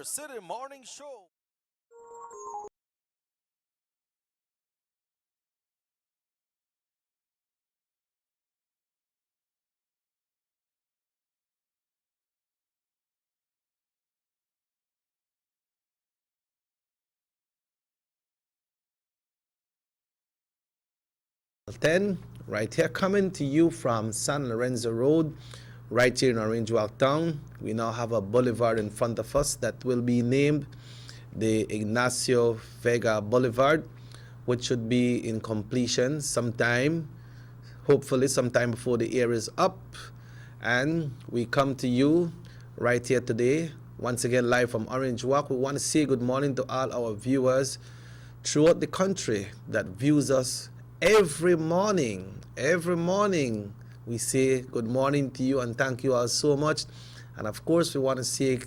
City Morning Show. Ten, right here, coming to you from San Lorenzo Road, right here in Orange Walk Town. We now have a boulevard in front of us that will be named the Ignacio Vega Boulevard, which should be in completion sometime, hopefully sometime before the year is up. And we come to you right here today, once again live from Orange Walk. We want to say good morning to all our viewers throughout the country that views us every morning. Every morning we say good morning to you and thank you all so much. And of course, we want to say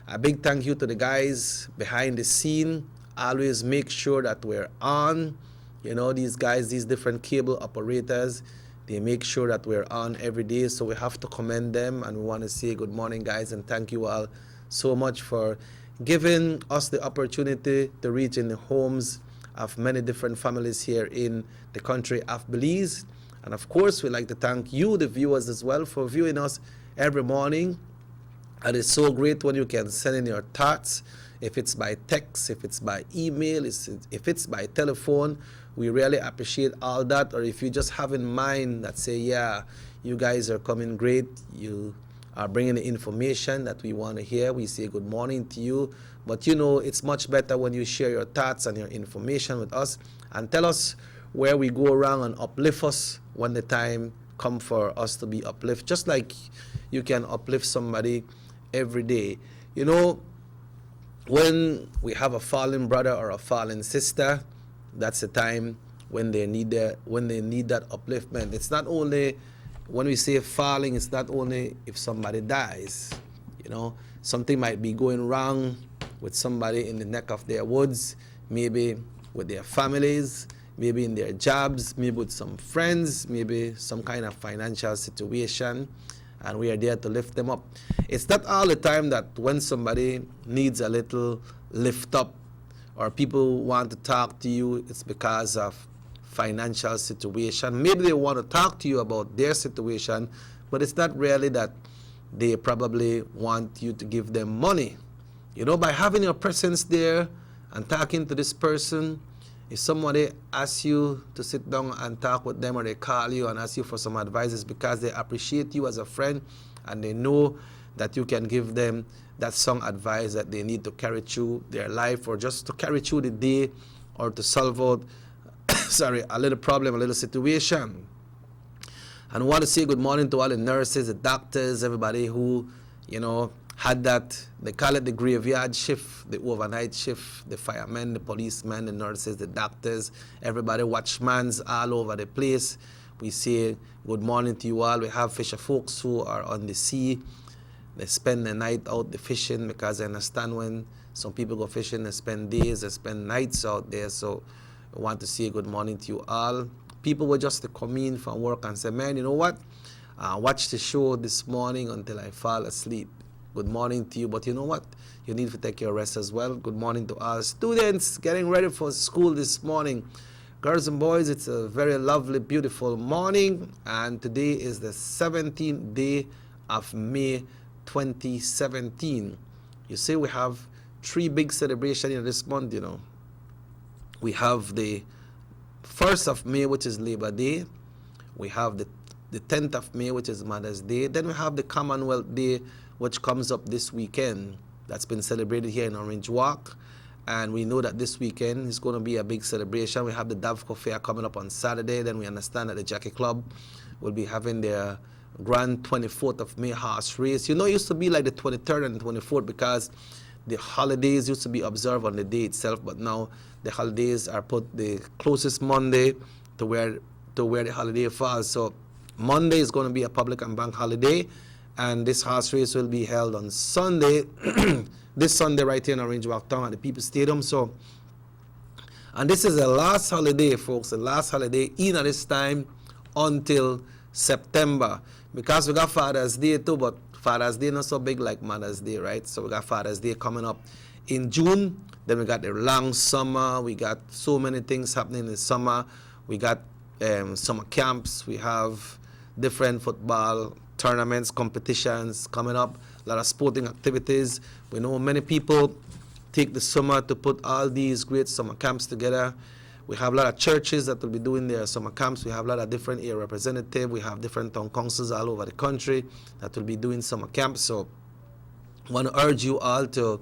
a big thank you to the guys behind the scene. Always make sure that we're on. You know, these guys, these different cable operators, they make sure that we're on every day. So we have to commend them, and we want to say good morning, guys, and thank you all so much for giving us the opportunity to reach in the homes of many different families here in the country of Belize. And of course, we'd like to thank you, the viewers, as well, for viewing us every morning. And it's so great when you can send in your thoughts, if it's by text, if it's by email, if it's by telephone. We really appreciate all that. Or if you just have in mind that say, yeah, you guys are coming great, you are bringing the information that we want to hear, we say good morning to you. But you know, it's much better when you share your thoughts and your information with us and tell us where we go around and uplift us when the time come for us to be uplift. Just like you can uplift somebody every day. You know, when we have a fallen brother or a fallen sister, that's the time when they need that upliftment. It's not only when we say falling, it's not only if somebody dies. You know, something might be going wrong with somebody in the neck of their woods, maybe with their families, maybe in their jobs, maybe with some friends, maybe some kind of financial situation, and we are there to lift them up. It's not all the time that when somebody needs a little lift up or people want to talk to you, it's because of financial situation. Maybe they want to talk to you about their situation, but it's not really that they probably want you to give them money. You know, by having your presence there and talking to this person, if somebody asks you to sit down and talk with them, or they call you and ask you for some advice, it's because they appreciate you as a friend and they know that you can give them that some advice that they need to carry through their life, or just to carry through the day, or to solve out a little problem, a little situation. And I want to say good morning to all the nurses, the doctors, everybody who, you know, had that, they call it the graveyard shift, the overnight shift, the firemen, the policemen, the nurses, the doctors, everybody, watchmans all over the place. We say good morning to you all. We have fisher folks who are on the sea. They spend the night out the fishing, because I understand when some people go fishing, they spend days, they spend nights out there. So I want to say good morning to you all. People were just to come in from work and say, man, you know what? I watched the show this morning until I fall asleep. Good morning to you, but you know what? You need to take your rest as well. Good morning to our students getting ready for school this morning. Girls and boys, it's a very lovely, beautiful morning, and today is the 17th day of May 2017. You see, we have three big celebrations in this month, you know. We have the 1st of May, which is Labor Day. We have the 10th of May, which is Mother's Day. Then we have the Commonwealth Day, which comes up this weekend. That's been celebrated here in Orange Walk. And we know that this weekend is going to be a big celebration. We have the Davco Fair coming up on Saturday. Then we understand that the Jockey Club will be having their grand 24th of May horse race. You know, it used to be like the 23rd and the 24th, because the holidays used to be observed on the day itself, but now the holidays are put the closest Monday to where the holiday falls. So Monday is going to be a public and bank holiday, and this horse race will be held on Sunday, this Sunday right here in Orange Walk Town at the People's Stadium. So, and this is the last holiday, folks, the last holiday in at this time until September, because we got Father's Day too, but Father's Day not so big like Mother's Day, right? So we got Father's Day coming up in June. Then we got the long summer. We got so many things happening in the summer. We got summer camps. We have different football tournaments, competitions coming up. A lot of sporting activities. We know many people take the summer to put all these great summer camps together. We have a lot of churches that will be doing their summer camps. We have a lot of different area representatives. We have different town councils all over the country that will be doing summer camps. So I want to urge you all to,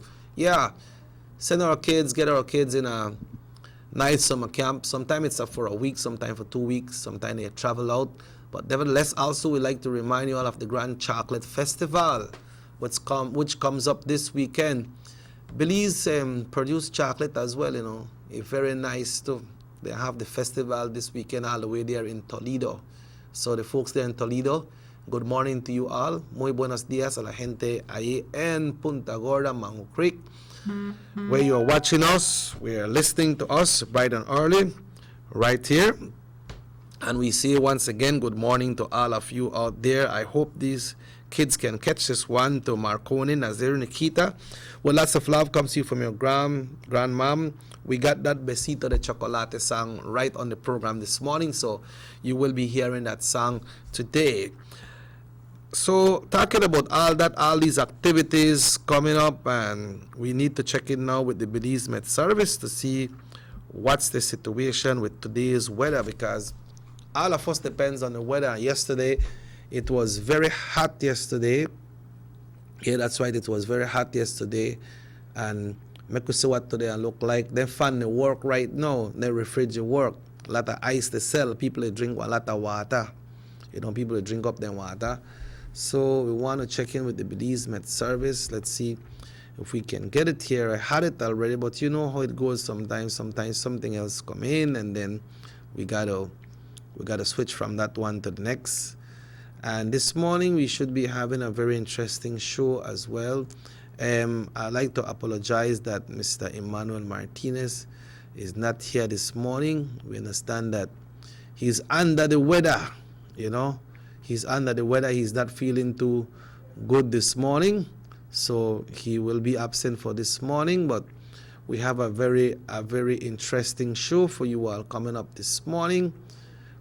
send our kids, get our kids in a nice summer camp. Sometimes it's for a week, sometimes for 2 weeks, sometimes they travel out. But nevertheless, also we like to remind you all of the Grand Chocolate Festival, which comes up this weekend. Belize produce chocolate as well, It's very nice too. They have the festival this weekend all the way there in Toledo. So the folks there in Toledo, good morning to you all. Muy buenos días a la gente ahí en Punta Gorda, Mango Creek. Where you are watching us, we are listening to us bright and early, right here. And we say once again, good morning to all of you out there. I hope these kids can catch this one to Marconi, Nazir, Nikita. Well, lots of love comes to you from your grandmom. We got that Besito de Chocolate song right on the program this morning, so you will be hearing that song today. So talking about all these activities coming up, and we need to check in now with the Belize Met Service to see what's the situation with today's weather, because all of us depends on the weather. Yesterday, it was very hot yesterday. Yeah, that's right, it was very hot yesterday. And make us see what today look like. They fan the work right now. They refrigerator work. A lot of ice they sell. People they drink a lot of water. People they drink up their water. So we want to check in with the Belize Met Service. Let's see if we can get it here. I had it already, but you know how it goes sometimes. Sometimes something else come in, and then we gotta switch from that one to the next. And this morning we should be having a very interesting show as well. I'd like to apologize that Mr. Emmanuel Martinez is not here this morning. We understand that he's under the weather, He's under the weather. He's not feeling too good this morning. So he will be absent for this morning. But we have a very interesting show for you all coming up this morning.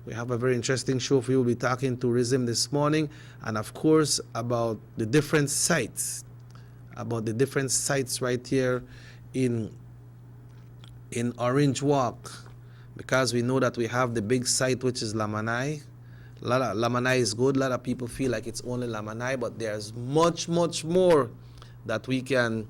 We have a very interesting show for you. We'll be talking tourism this morning. And of course, about the different sites. Right here in Orange Walk, because we know that we have the big site, which is Lamanai. Lamanai is good. A lot of people feel like it's only Lamanai, but there's much more that we can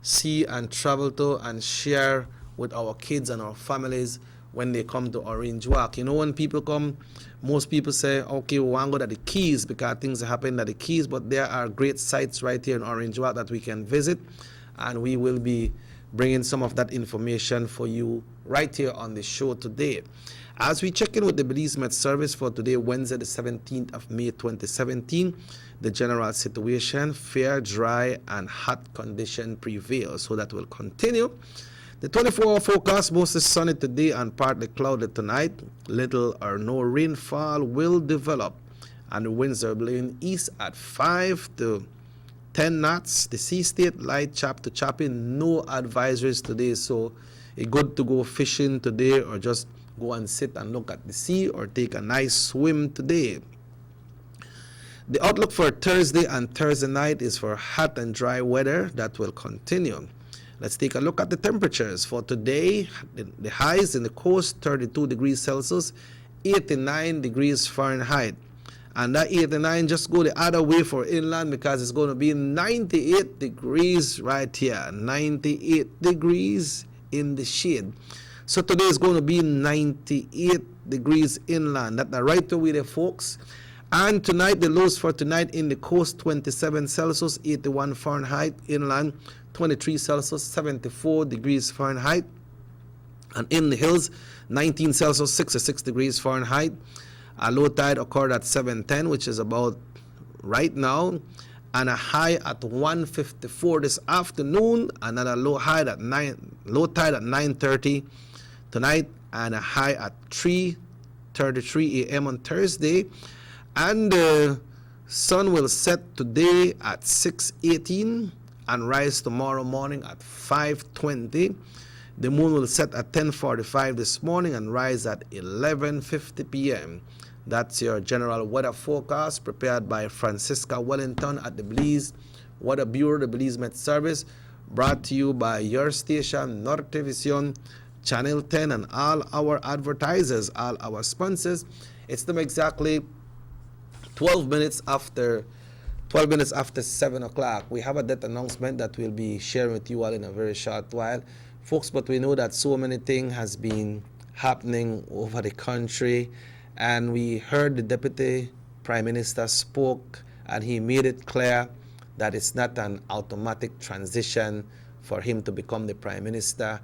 see and travel to and share with our kids and our families when they come to Orange Walk. When people come, most people say, okay, we want to go to the Keys because things happen at the Keys, but there are great sites right here in Orange Walk that we can visit, and we will be bringing some of that information for you right here on the show today. As we check in with the Belize Met Service for today, Wednesday the 17th of May 2017, the general situation, fair, dry, and hot condition prevail. So that will continue. The 24-hour forecast, mostly sunny today and partly cloudy tonight. Little or no rainfall will develop, and the winds are blowing east at 5 to 10 knots. The sea state light chop to chopping. No advisories today, so it's good to go fishing today or just go and sit and look at the sea or take a nice swim today. The outlook for Thursday and Thursday night is for hot and dry weather that will continue. Let's take a look at the temperatures. For today, the highs in the coast, 32 degrees Celsius, 89 degrees Fahrenheit. And that 89 just go the other way for inland because it's going to be 98 degrees right here. 98 degrees in the shade. So today is going to be 98 degrees inland. That's the right away there, folks. And tonight, the lows for tonight in the coast, 27 Celsius, 81 Fahrenheit. Inland, 23 Celsius, 74 degrees Fahrenheit. And in the hills, 19 Celsius, 66 degrees Fahrenheit. A low tide occurred at 7:10, which is about right now. And a high at 1:54 this afternoon. Another low tide at 9:30 tonight, and a high at 3:33 a.m. on Thursday. And Sun will set today at 6:18 and rise tomorrow morning at 5:20. The moon will set at 10:45 this morning and rise at 11:50 p.m. That's your general weather forecast prepared by Francisca Wellington at the Belize Weather Bureau, the Belize Met Service, brought to you by your station, Nortevision, Channel 10, and all our advertisers, all our sponsors. It's them exactly 12 minutes after 7 o'clock. We have a death announcement that we'll be sharing with you all in a very short while, folks, but we know that so many things has been happening over the country, and we heard the Deputy Prime Minister spoke, and he made it clear that it's not an automatic transition for him to become the Prime Minister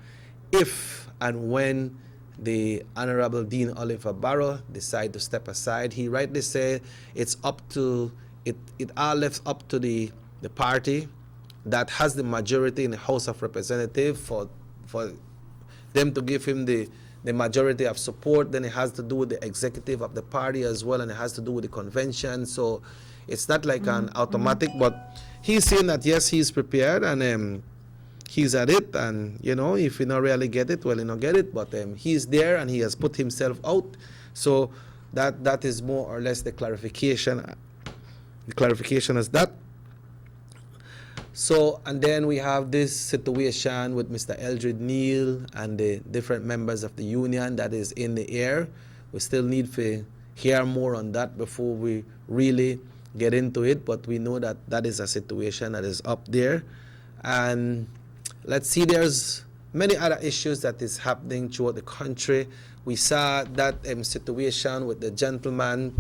if and when the Honorable Dean Oliver Barrow decide to step aside. He rightly said it's up to it all left up to the party that has the majority in the House of Representatives for them to give him the majority of support. Then it has to do with the executive of the party as well, and it has to do with the convention. So it's not like an automatic, but he's saying that yes, he's prepared, and he's at it, and if he not really get it, well, he not get it, but he's there and he has put himself out. So that is more or less the clarification. The clarification is that. So, and then we have this situation with Mr. Eldred Neal and the different members of the union that is in the air. We still need to hear more on that before we really get into it, but we know that that is a situation that is up there. And let's see, there's many other issues that is happening throughout the country. We saw that situation with the gentleman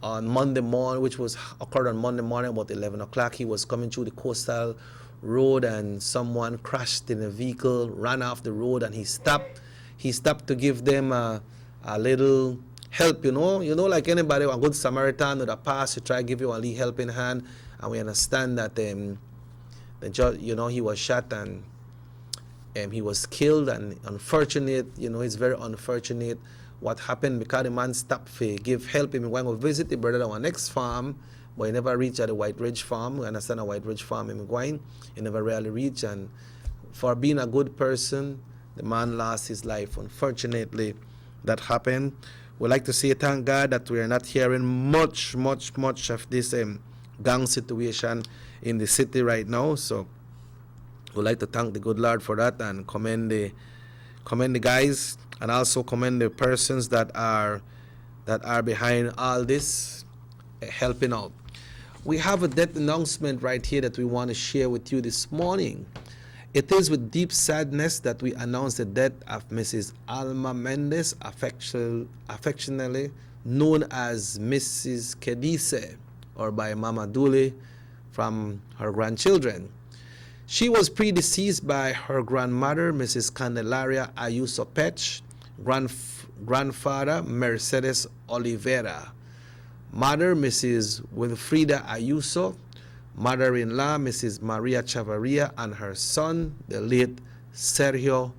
on Monday morning, which was occurred on Monday morning about 11 o'clock. He was coming through the coastal road and someone crashed in a vehicle, ran off the road, and he stopped. He stopped to give them a little help, like anybody, a good Samaritan would have passed to try to give you a little helping hand. And we understand that the judge, he was shot and he was killed, and unfortunate, it's very unfortunate what happened because the man stopped to give help him. He went to visit the brother at our next farm, but he never reached at the White Ridge farm. We understand a White Ridge farm in going. He never really reached, and for being a good person, the man lost his life. Unfortunately, that happened. We'd like to say thank God that we are not hearing much of this gang situation in the city right now. So we'd like to thank the good Lord for that and commend the guys, and also commend the persons that are behind all this helping out. We have a death announcement right here that we want to share with you this morning. It is with deep sadness that we announce the death of Mrs. Alma Mendez, affectionately known as Mrs. Kedise, or by Mama Dooley from her grandchildren. She was predeceased by her grandmother, Mrs. Candelaria Ayuso Pech, grandfather, Mercedes Oliveira, mother, Mrs. Wilfrida Ayuso, mother-in-law, Mrs. Maria Chavarria, and her son, the late Sergio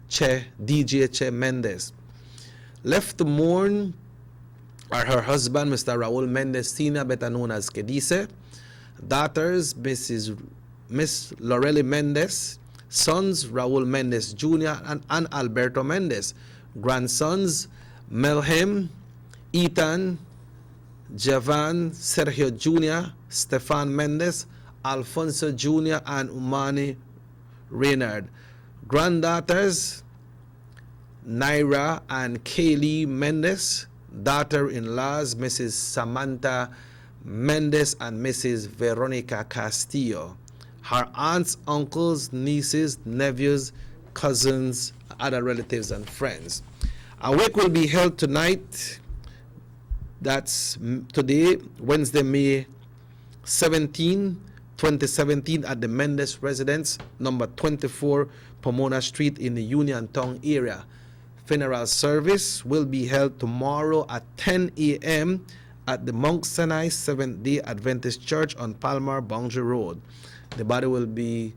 DJ Che Mendez. Left to mourn are her husband, Mr. Raul Mendez Sr., better known as Kedise, daughters, Miss Lorelli Mendez, sons, Raul Mendez Jr. and Alberto Mendez, grandsons, Melhem, Ethan, Javan, Sergio Jr., Stefan Mendez, Alfonso Jr., and Umani Reynard. Granddaughters, Naira and Kaylee Mendez. Daughter-in-laws, Mrs. Samantha Mendez and Mrs. Veronica Castillo. Her aunts, uncles, nieces, nephews, cousins, other relatives, and friends. A wake will be held tonight. That's today, Wednesday, May 17, 2017, at the Mendez residence, number 24, Pomona Street in the Uniontown area. Funeral service will be held tomorrow at 10 a.m. at the Mount Sinai Seventh-day Adventist Church on Palmer Boundary Road. The body will be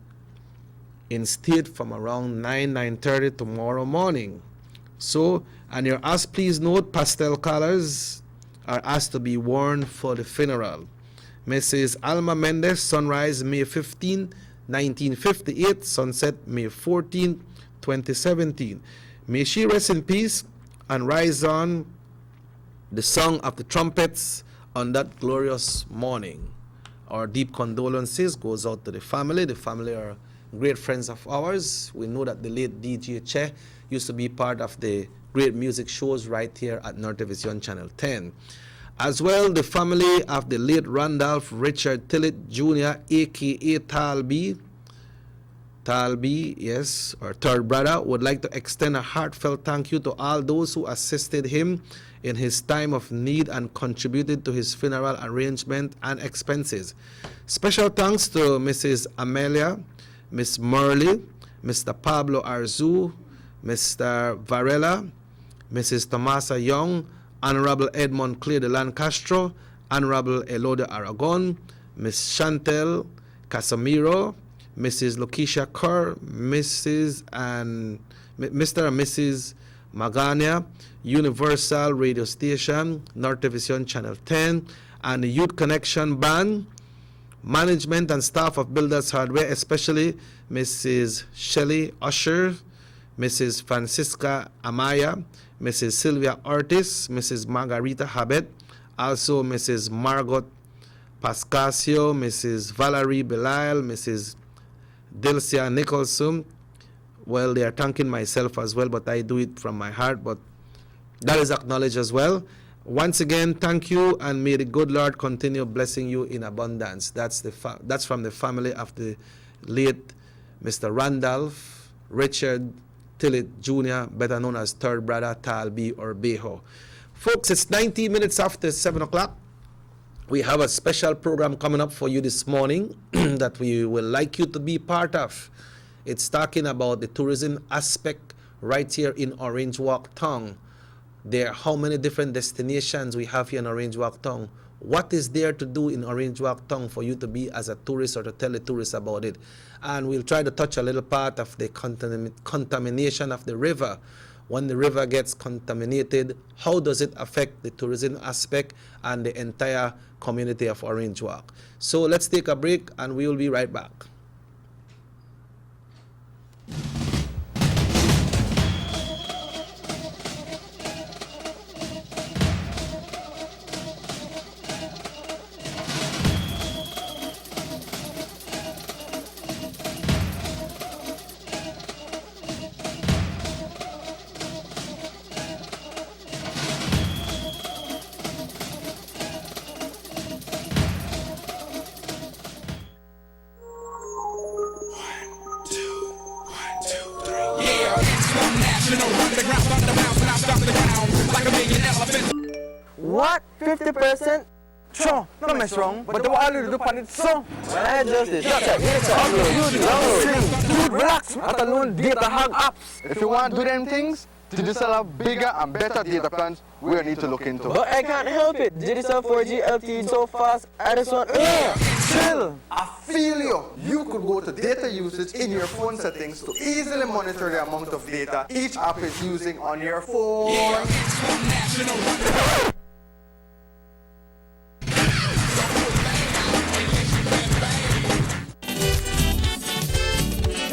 in state from around 9:30 tomorrow morning. So, and your ask, please note, pastel colors are asked to be worn for the funeral. Mrs. Alma Mendez, sunrise May 15, 1958, sunset May 14, 2017. May she rest in peace and rise on the song of the trumpets on that glorious morning. Our deep condolences goes out to the family. The family are great friends of ours. We know that the late DJ Che used to be part of the great music shows right here at North Television Channel 10. As well, the family of the late Randolph Richard Tillett Jr., a.k.a. Talby, yes, our third brother, would like to extend a heartfelt thank you to all those who assisted him in his time of need and contributed to his funeral arrangement and expenses. Special thanks to Mrs. Amelia, Miss Murley, Mr. Pablo Arzu, Mr. Varela, Mrs. Tomasa Young, Honorable Edmond Clay de Lancastro, Honorable Eloda Aragon, Miss Chantel Casamiro, Mrs. Lakeisha Kerr, Mr. and Mrs. Magania, Universal Radio Station, North Television Channel 10, and the Youth Connection Band, management and staff of Builders Hardware, especially Mrs. Shelley Usher, Mrs. Francisca Amaya, Mrs. Sylvia Ortiz, Mrs. Margarita Habet, also Mrs. Margot Pascasio, Mrs. Valerie Belial, Mrs. Dilcia Nicholson. Well, they are thanking myself as well, but I do it from my heart, but that is acknowledged as well. Once again, thank you, and may the good Lord continue blessing you in abundance. That's from the family of the late Mr. Randolph Richard Tillett Jr., better known as third brother Talby or Beho. Folks, it's 19 minutes after 7 o'clock. We have a special program coming up for you this morning that we would like you to be part of. It's talking about the tourism aspect right here in Orange Walk Town. There are how many different destinations we have here in Orange Walk Town. What is there to do in Orange Walk Town for you to be as a tourist or to tell the tourists about it? And we'll try to touch a little part of the contamination of the river. When the river gets contaminated, how does it affect the tourism aspect and the entire community of Orange Walk? So let's take a break and we will be right back. What? 50%? Sure, not mess wrong, but the what I do pan it so. When I adjust it, Dude, relax. Let alone data hang apps. If you want to do them things, Digicel have bigger and better data plans we need to look into. But I can't help it. Digicel 4G LTE so fast, I just want... Chill. I feel you. You could go to data usage in your phone settings to easily monitor the amount of data each app is using on your phone.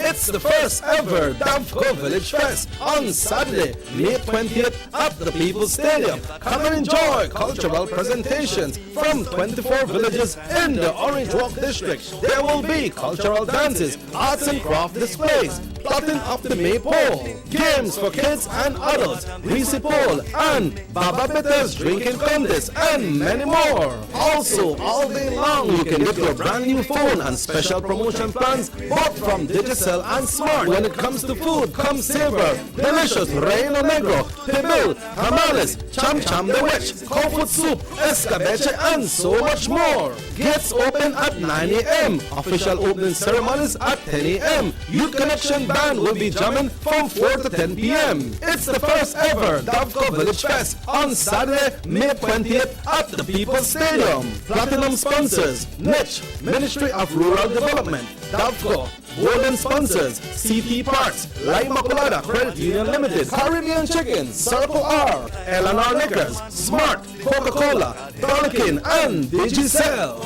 It's the first ever Davco Village Fest on Saturday, May 20th at the People's Stadium. Come and enjoy cultural presentations from 24 villages in the Orange Walk District. There will be cultural dances, arts and craft displays, plotting up the maypole, games for kids and adults, greasy pole, and Baba Bitters drinking contest, and many more. Also, all day long, you can get your brand new phone and special promotion plans, both from Digicel and Smart. When it comes to food, come savor, delicious Reino Negro, pibil, tamales, cham cham de witch, cold food soup, escabeche, and so much more. Gates open at 9 a.m. Official opening ceremonies at 10 a.m. Youth Connection Band will be jamming from 4 to 10 p.m. It's the first ever Davco Village Fest on Saturday, May 20th at the People's Stadium. Platinum sponsors, Niche, Ministry of Rural Development, Davco. Golden sponsors, CT Parts, La Immaculada Credit Union Limited, Caribbean Chicken, Circle R, Eleanor Liquors, Smart, Coca-Cola, Dolikin, and Digicel.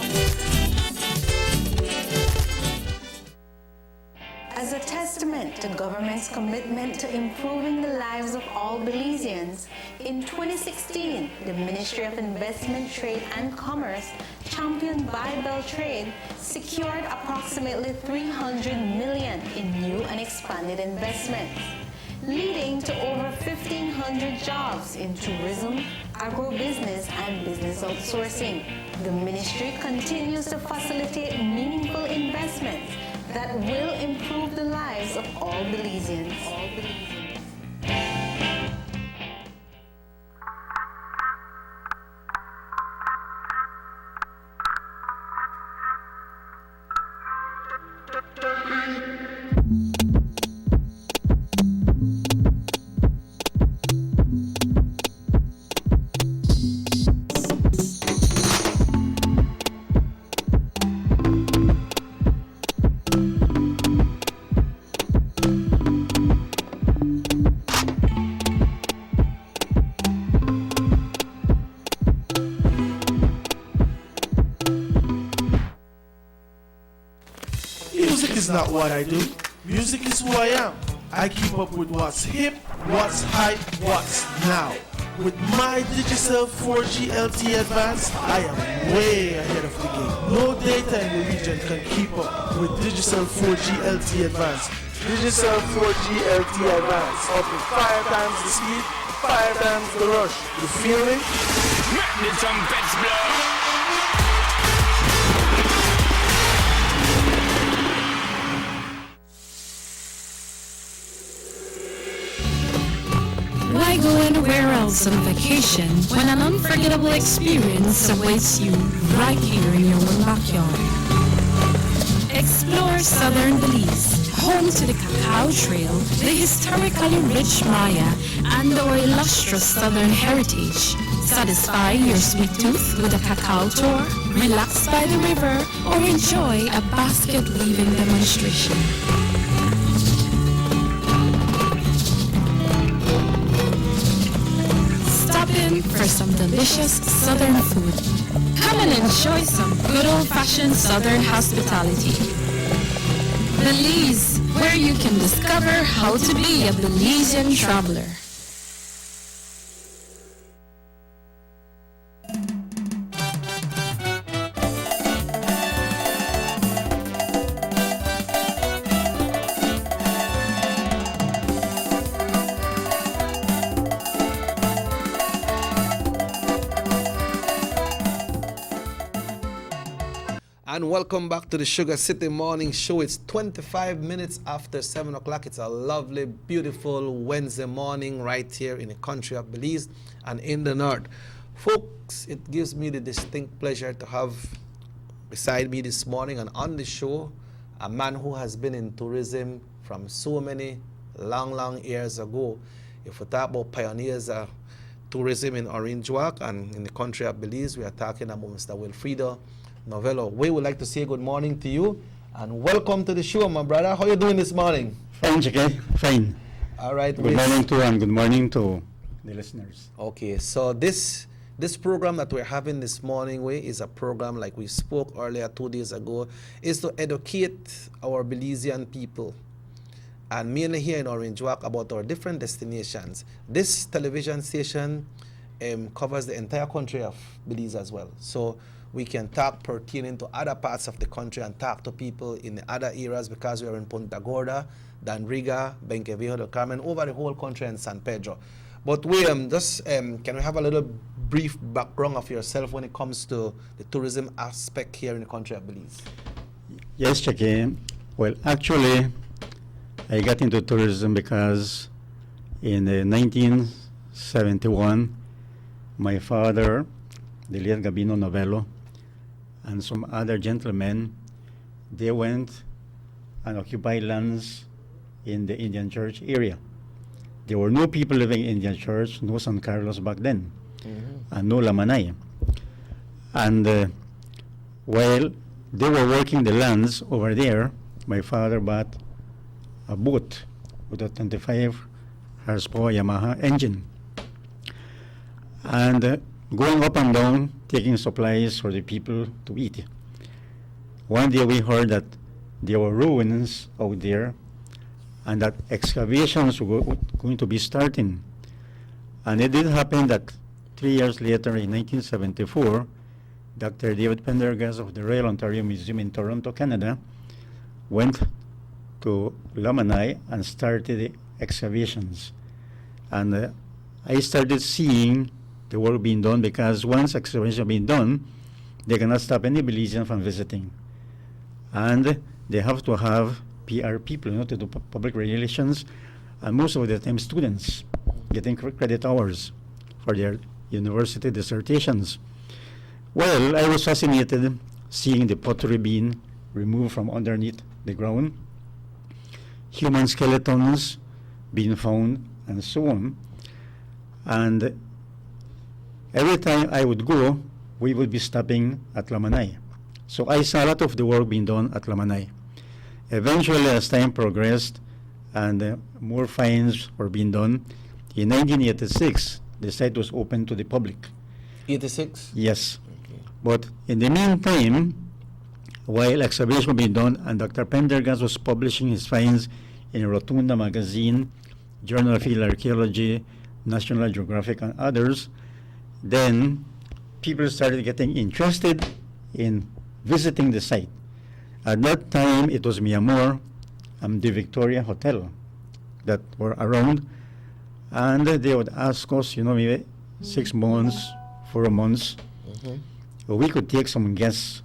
As a testament to government's commitment to improving the lives of all Belizeans, in 2016, the Ministry of Investment, Trade and Commerce, championed by Beltrade, secured approximately $300 million in new and expanded investments, leading to over 1,500 jobs in tourism, agribusiness, and business outsourcing. The ministry continues to facilitate meaningful investments that will improve the lives of all Belizeans. Music is not what I do. Music is who I am. I keep up with what's hip, what's hype, what's now. With my Digicel 4G LTE Advanced, I am way ahead of the game. No data in the region can keep up with Digicel 4G LTE Advanced. Digicel 4G LTE Advanced, up to 5 times the speed, 5 times the rush. You feel me? The trumpets blow. Why go anywhere else on vacation when an unforgettable experience awaits you right here in your own backyard? Explore southern Belize, home to the Cacao Trail, the historically rich Maya, and our illustrious southern heritage. Satisfy your sweet tooth with a cacao tour, relax by the river, or enjoy a basket weaving demonstration. For some delicious southern food. Come and enjoy some good old-fashioned southern hospitality. Belize, where you can discover how to be a Belizean traveler. And welcome back to the Sugar City Morning Show. It's 25 minutes after 7 o'clock. It's a lovely, beautiful Wednesday morning right here in the country of Belize and in the north. Folks, it gives me the distinct pleasure to have beside me this morning and on the show a man who has been in tourism from so many long years ago. If we talk about pioneers of tourism in Orange Walk and in the country of Belize, we are talking about Mr. Wilfredo Novello. We would like to say good morning to you and welcome to the show, my brother. How are you doing this morning? Fine, Chike. Fine. All right. Good morning to you and good morning to the listeners. Okay, so this program that we're having this morning is a program like we spoke earlier 2 days ago, is to educate our Belizean people and mainly here in Orange Walk about our different destinations. This television station covers the entire country of Belize as well. So we can talk pertaining to other parts of the country and talk to people in the other areas because we are in Punta Gorda, Danriga, Benqueviejo del Carmen, over the whole country and San Pedro. But we can we have a little brief background of yourself when it comes to the tourism aspect here in the country of Belize? Yes, Chike. Well, actually, I got into tourism because in 1971, my father, the late Gabino Novello, and some other gentlemen, they went and occupied lands in the Indian Church area. There were no people living in Indian Church, no San Carlos back then, and no Lamanay. And while they were working the lands over there, my father bought a boat with a 25 horsepower Yamaha engine. And going up and down, taking supplies for the people to eat. One day we heard that there were ruins out there and that excavations were going to be starting. And it did happen that 3 years later, in 1974, Dr. David Pendergast of the Royal Ontario Museum in Toronto, Canada, went to Lamanay and started the excavations. And I started seeing the work being done, because once excavation being done, they cannot stop any Belizean from visiting. And they have to have PR people, to do public relations, and most of the time students getting credit hours for their university dissertations. Well, I was fascinated seeing the pottery being removed from underneath the ground, human skeletons being found, and so on. And every time I would go, we would be stopping at Lamanay. So I saw a lot of the work being done at Lamanay. Eventually, as time progressed and more finds were being done, in 1986, the site was open to the public. 86? Yes. Okay. But in the meantime, while excavation was being done and Dr. Pendergast was publishing his finds in Rotunda Magazine, Journal of Field Archaeology, National Geographic, and others, then people started getting interested in visiting the site. At that time, it was Miamor and the Victoria Hotel that were around, and they would ask us, maybe 6 months, 4 months, we could take some guests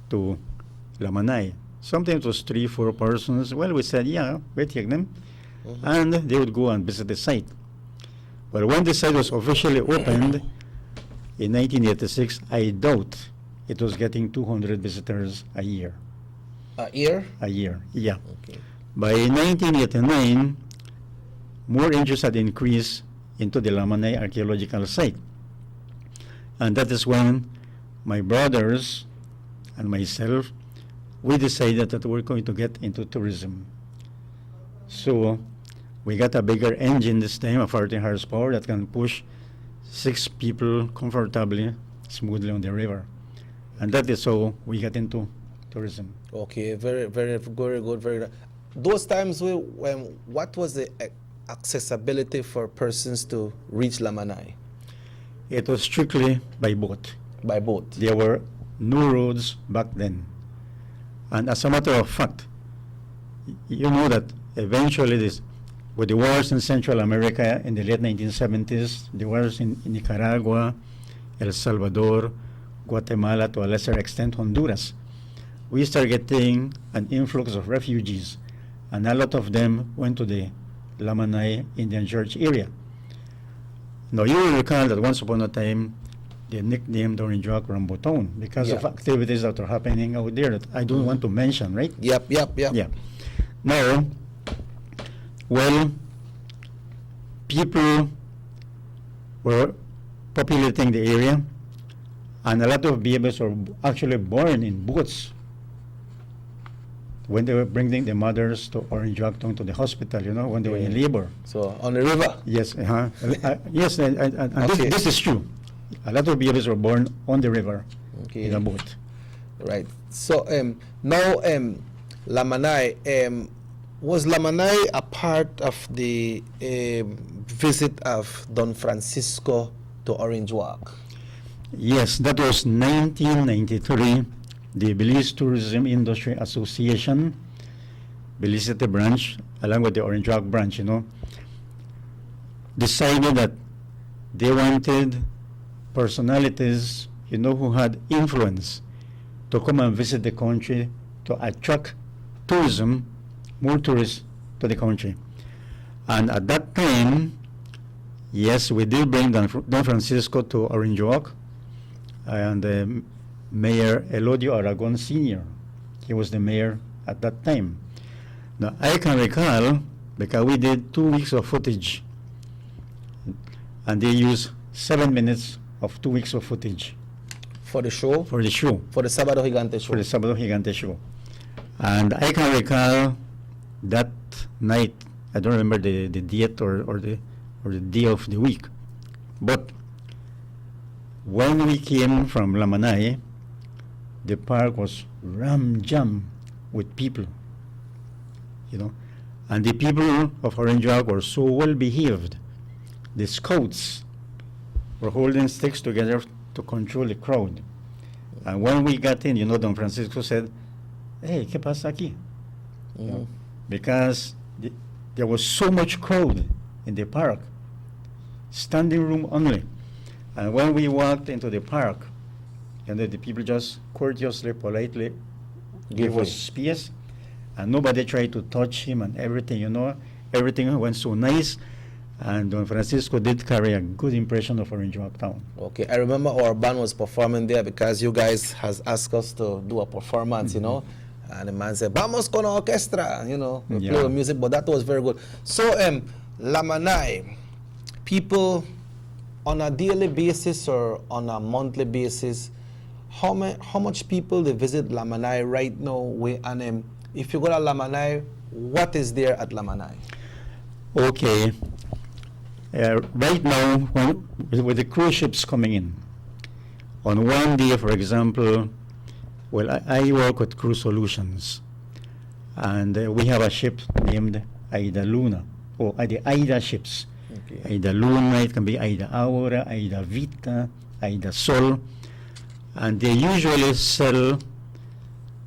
to Lamanay. Sometimes it was 3, 4 persons. Well, we said, yeah, we'll take them, and they would go and visit the site. But when the site was officially opened in 1986, I doubt it was getting 200 visitors a year. A year? A year, yeah. Okay. By 1989, more interest had increased into the Lamanay archaeological site. And that is when my brothers and myself, we decided that we're going to get into tourism. So we got a bigger engine this time, a 40 horsepower that can push 6 people comfortably, smoothly on the river. And that is how we got into tourism. Okay, very, very, very good, very good. Those times, what was the accessibility for persons to reach Lamanay? It was strictly by boat. By boat? There were no roads back then. And as a matter of fact, you know that eventually with the wars in Central America in the late 1970s, the wars in Nicaragua, El Salvador, Guatemala, to a lesser extent Honduras, we started getting an influx of refugees, and a lot of them went to the Lamanay Indian Church area. Now, you will recall that once upon a time, they nicknamed Orange Walk Rambo Town because of activities that are happening out there that I don't want to mention, right? Yep. Yeah. Now, well, people were populating the area, and a lot of babies were actually born in boats when they were bringing the mothers to Orange Walk Town to the hospital, when they were in labor. So, on the river? Yes, yes, and this is true. A lot of babies were born on the river in a boat. Right. So, now, Lamanay, was Lamanay a part of the visit of Don Francisco to Orange Walk? Yes, that was 1993. The Belize Tourism Industry Association, Belize City branch, along with the Orange Walk branch, decided that they wanted personalities, who had influence to come and visit the country to attract tourism, more tourists to the country. And at that time, yes, we did bring Don Francisco to Orange Walk, and Mayor Elodio Aragon Sr. He was the mayor at that time. Now, I can recall, because we did 2 weeks of footage, and they used 7 minutes of 2 weeks of footage For the show? for the show, For the Sabado Gigante show? for the Sabado Gigante show. And I can recall that night, I don't remember the date or the day of the week, but when we came from Lamanay, the park was ram-jam with people, you know, and the people of Orange Walk were so well behaved. The scouts were holding sticks together to control the crowd. And when we got in, you know, Don Francisco said, "Hey, ¿qué pasa aquí?" You know, because there was so much crowd in the park, standing room only. And when we walked into the park, and the people just courteously, politely gave us space, and nobody tried to touch him and everything, you know. Everything went so nice, and Don Francisco did carry a good impression of Orange Walk Town. Okay, I remember our band was performing there because you guys has asked us to do a performance, you know. And the man said, "Vamos con la orchestra," you know, we play Yeah. the music, but that was very good. So, Lamanay, people on a daily basis or on a monthly basis, how much people they visit Lamanay right now? And if you go to Lamanay, what is there at Lamanay? Okay. Right now, with the cruise ships coming in, on one day, for example, well, I work with Cruise Solutions, and we have a ship named Aida Luna, or the Aida ships. Okay. Aida Luna, it can be Aida Aura, Aida Vita, Aida Sol, and they usually sell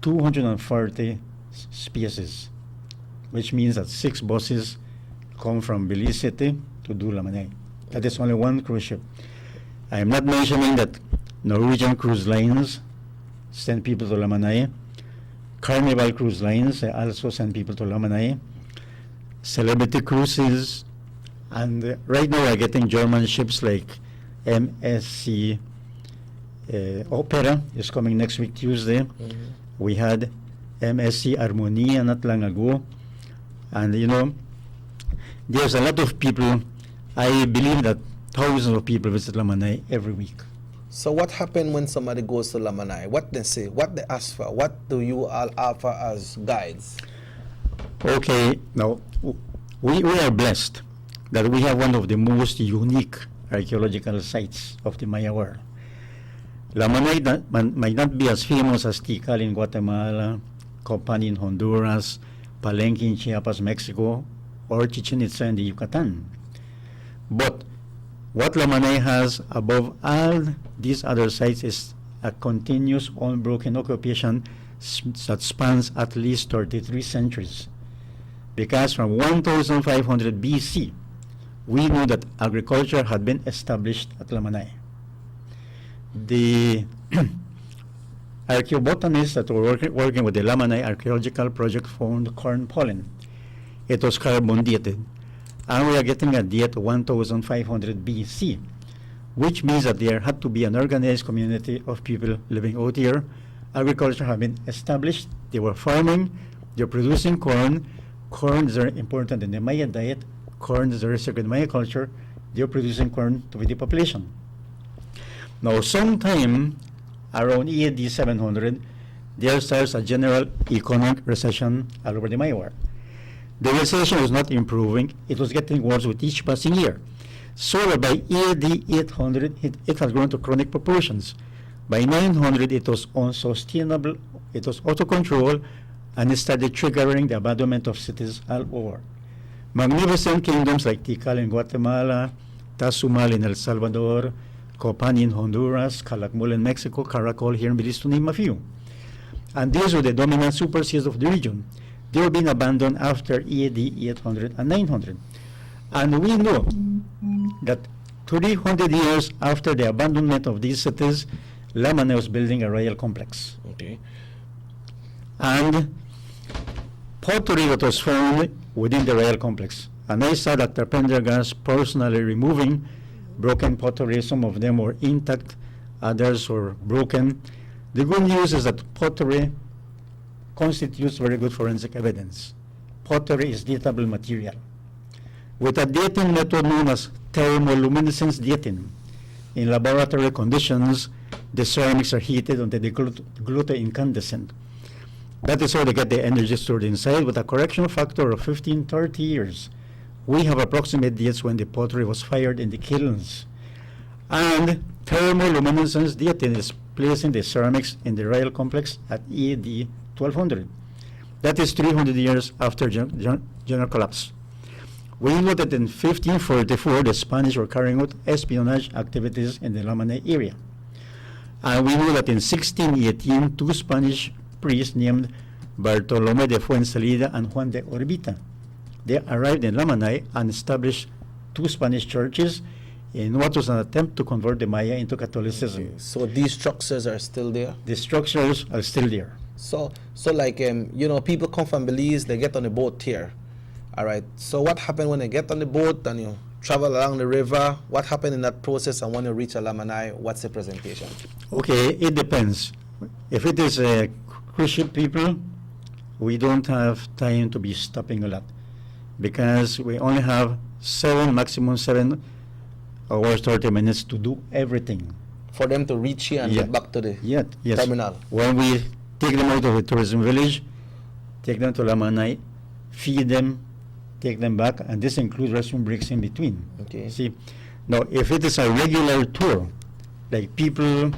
240 spaces, which means that 6 buses come from Belize City to do Lamanay. That is only one cruise ship. I am not mentioning that Norwegian Cruise Lines send people to Lamanay. Carnival Cruise Lines also send people to Lamanay. Celebrity Cruises, and right now we're getting German ships like MSC Opera is coming next week Tuesday. We had MSC Harmonia not long ago, and you know, there's a lot of people. I believe that thousands of people visit Lamanay every week. So what happened when somebody goes to Lamanay? What they say? What they ask for? What do you all offer as guides? Okay, now we are blessed that we have one of the most unique archaeological sites of the Maya world. Lamanay might not be as famous as Tikal in Guatemala, Copan in Honduras, Palenque in Chiapas, Mexico, or Chichen Itza in the Yucatan. But what Lamanay has above all these other sites is a continuous unbroken occupation that spans at least 33 centuries. Because from 1500 BC, we know that agriculture had been established at Lamanay. The archaeobotanists that were working with the Lamanay Archaeological Project found corn pollen. It was carbon dated, and we are getting a date 1500 BC, which means that there had to be an organized community of people living out here. Agriculture had been established, they were farming, they're producing corn. Corn is very important in the Maya diet, corn is very sacred in Maya culture, they're producing corn to feed the population. Now, sometime around AD 700, there starts a general economic recession all over the Maya world. The recession was not improving, it was getting worse with each passing year. So by AD 800, it has grown to chronic proportions. By 900, it was unsustainable, it was out of control, and it started triggering the abandonment of cities all over. Magnificent kingdoms like Tikal in Guatemala, Tazumal in El Salvador, Copan in Honduras, Calakmul in Mexico, Caracol here in Belize, to name a few. And these were the dominant supersedes of the region. They were being abandoned after AD 800 and 900. And we know that 300 years after the abandonment of these cities, Lamanay was building a royal complex. Okay. And pottery that was found within the royal complex. And I saw Dr. Pendergast personally removing broken pottery. Some of them were intact, others were broken. The good news is that pottery constitutes very good forensic evidence. Pottery is datable material. With a dating method known as thermoluminescence dating, in laboratory conditions, the ceramics are heated until they gluten incandescent. That is how they get the energy stored inside. With a correction factor of 15-30 years, we have approximate dates when the pottery was fired in the kilns. And thermoluminescence dating is placing the ceramics in the royal complex at AD 1200. That is 300 years after general collapse. We know that in 1544, the Spanish were carrying out espionage activities in the Lamanay area. And we know that in 1618, two Spanish priests named Bartolomé de Fuensalida and Juan de Orbita, they arrived in Lamanay and established two Spanish churches in what was an attempt to convert the Maya into Catholicism. Okay. So these structures are still there? The structures are still there. So like, you know, people come from Belize, they get on a boat here. All right. So what happened when they get on the boat and you travel along the river? What happened in that process? And when you reach Alamanai, what's the presentation? Okay, it depends. If it is a cruise ship people, we don't have time to be stopping a lot because we only have maximum 7 hours, 30 minutes to do everything. For them to reach here and get back to the yes. terminal. When we take them out of the tourism village, take them to Lamanai, feed them, take them back, and this includes restroom breaks in between. Okay. See, now if it is a regular tour, like people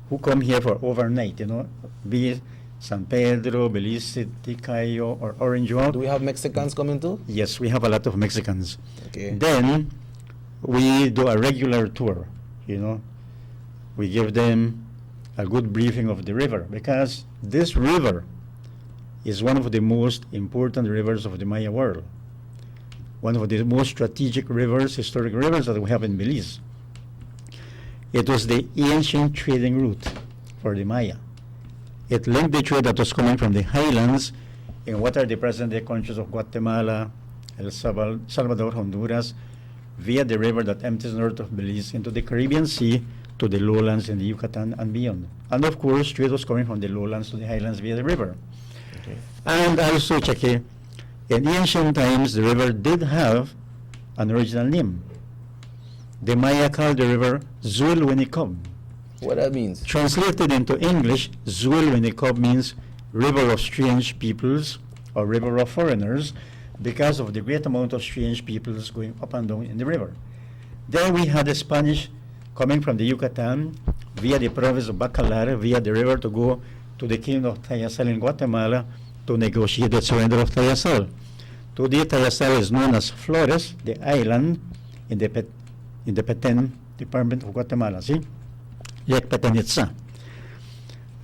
who come here for overnight, you know, be it San Pedro, Belize City, Cayo, or Orange Walk. Do we have Mexicans coming too? Yes, we have a lot of Mexicans. Okay. Then we do a regular tour, you know. We give them a good briefing of the river because this river is one of the most important rivers of the Maya world. One of the most strategic rivers, historic rivers that we have in Belize. It was the ancient trading route for the Maya. It linked the trade that was coming from the highlands in what are the present-day countries of Guatemala, El Salvador, Honduras, via the river that empties north of Belize into the Caribbean Sea to the lowlands in the Yucatan and beyond. And of course, trade was coming from the lowlands to the highlands via the river. Okay. And also, Cheke, in ancient times, the river did have an original name. The Maya called the river Zulwinikob. What that means? Translated into English, Zulwinikob means river of strange peoples or river of foreigners because of the great amount of strange peoples going up and down in the river. There we had the Spanish coming from the Yucatan via the province of Bacalar, via the river to go to the kingdom of Tayasal in Guatemala to negotiate the surrender of Tayasal. Today, Tayasal is known as Flores, the island in the Petén department of Guatemala. See? Lake Petén Itzá.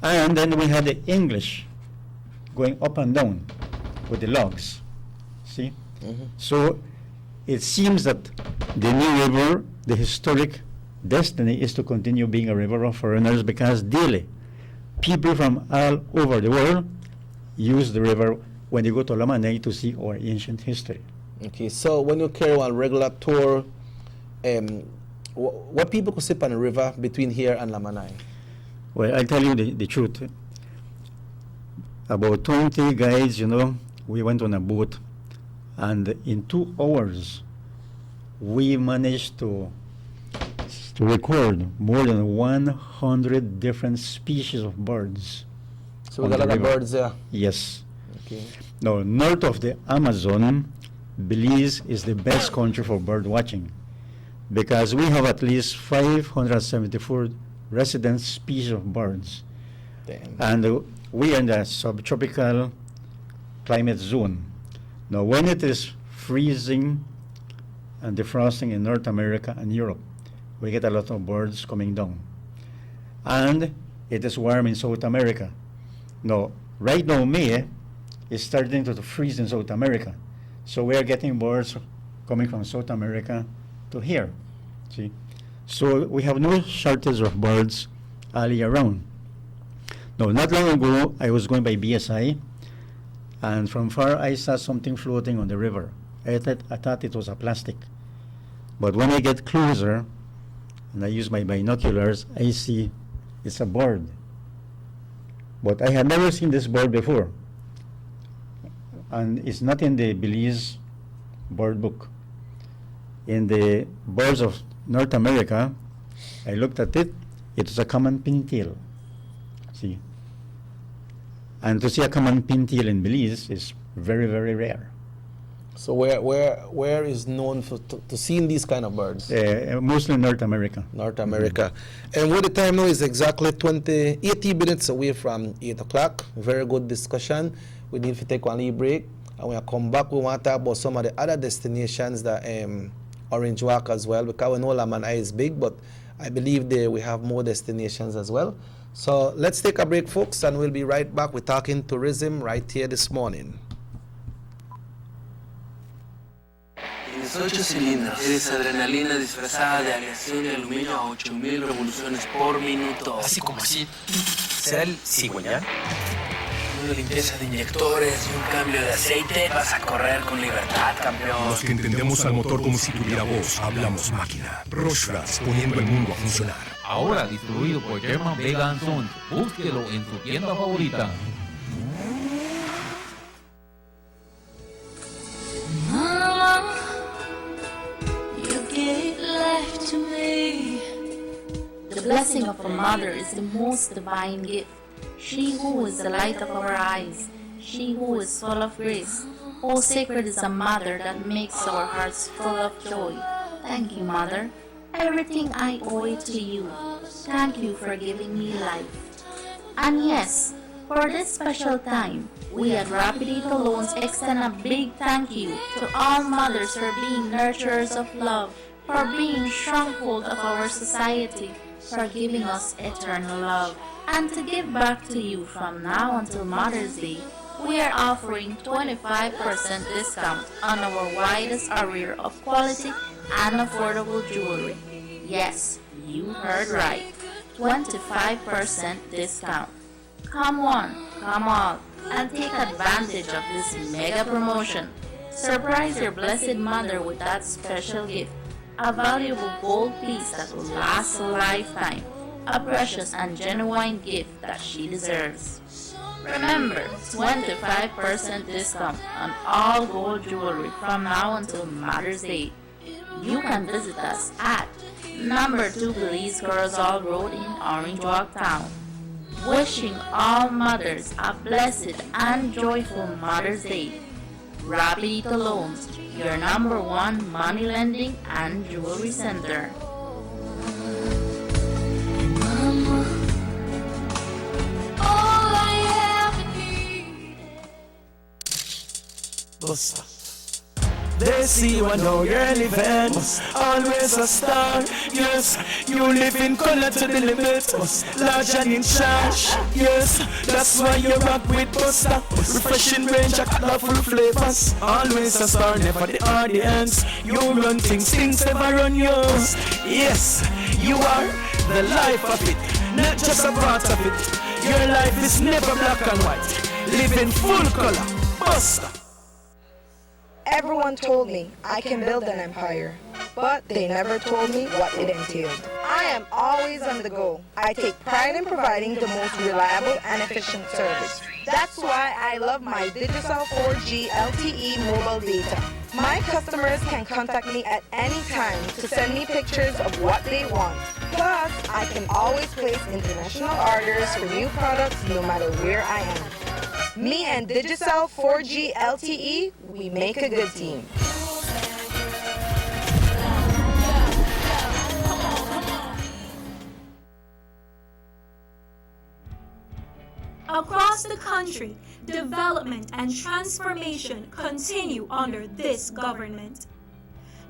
And then we had the English going up and down with the logs. See? Mm-hmm. So it seems that the new river, the historic destiny is to continue being a river of foreigners because daily people from all over the world use the river when they go to Lamanay to see our ancient history. Okay, so when you carry on regular tour, what people could sip on the river between here and Lamanay? Well, I'll tell you the truth. About 20 guides, you know, we went on a boat, and in 2 hours, we managed to record more than 100 different species of birds. So we got a lot of birds there. Yes. Okay. Now, north of the Amazon, Belize is the best country for bird watching because we have at least 574 resident species of birds. Damn. And we are in the subtropical climate zone. Now, when it is freezing and defrosting in North America and Europe, we get a lot of birds coming down. And it is warm in South America. Now, right now, May is starting to freeze in South America. So we are getting birds coming from South America to here. See? So we have no shortage of birds all year round. Now, not long ago, I was going by BSI, and from far I saw something floating on the river. I thought it was a plastic. But when I get closer, and I use my binoculars, I see it's a bird. But I had never seen this bird before. And it's not in the Belize bird book. In the birds of North America, I looked at it, it was a common pintail. See? And to see a common pintail in Belize is very, very rare. So where is known for to seeing these kind of birds? Mostly North America. North America. And what the time now is exactly 80 minutes away from 8 o'clock. Very good discussion. We need to take one little break. And when I come back, we want to talk about some of the other destinations that Orange Walk as well, because we know Lamanai is big, but I believe we have more destinations as well. So let's take a break, folks, and we'll be right back. We're talking tourism right here this morning. Tienes 8 cilindros. Eres adrenalina disfrazada de aleación de aluminio a 8000 revoluciones por minuto. Así como así. ¿Será el cigüeñal? Una limpieza de inyectores y un cambio de aceite. Vas a correr con libertad, campeón. Los que entendemos al motor como si tuviera voz, hablamos máquina. Rochras, poniendo el mundo a funcionar. Ahora distribuido por German Vega & Sons. Búsquelo en su tienda favorita. Mama, you gave life to me. The blessing of a mother is the most divine gift. She who is the light of our eyes, she who is full of grace. Oh, sacred is a mother that makes our hearts full of joy. Thank you, Mother. Everything I owe it to you. Thank you for giving me life. And yes, for this special time, we at Rapid Eco Loans extend a big thank you to all mothers for being nurturers of love, for being stronghold of our society, for giving us eternal love. And to give back to you from now until Mother's Day, we are offering 25% discount on our widest array of quality and affordable jewelry. Yes, you heard right. 25% discount. Come one, come all, and take advantage of this mega promotion. Surprise your blessed mother with that special gift, a valuable gold piece that will last a lifetime, a precious and genuine gift that she deserves. Remember, 25% discount on all gold jewelry from now until Mother's Day. You can visit us at number 2 Belize Corozal Road in Orange Walk Town. Wishing all mothers a blessed and joyful Mother's Day. Rapid Eco Loans, your number 1 money lending and jewelry center. Mama, all I ever need. They see you and know you're living. Always a star. Yes, you live in color to the limit. Large and in charge. Yes, that's why you rock with Buster. Refreshing range of colorful flavors. Always a star, never the audience. You run things never run yours. Yes, you are the life of it, not just a part of it. Your life is never black and white. Live in full color. Buster. Everyone told me I can build an empire, but they never told me what it entailed. I am always on the go. I take pride in providing the most reliable and efficient service. That's why I love my Digicel 4G LTE mobile data. My customers can contact me at any time to send me pictures of what they want. Plus, I can always place international orders for new products no matter where I am. Me and Digicel 4G LTE, we make a good team. Across the country, development and transformation continue under this government.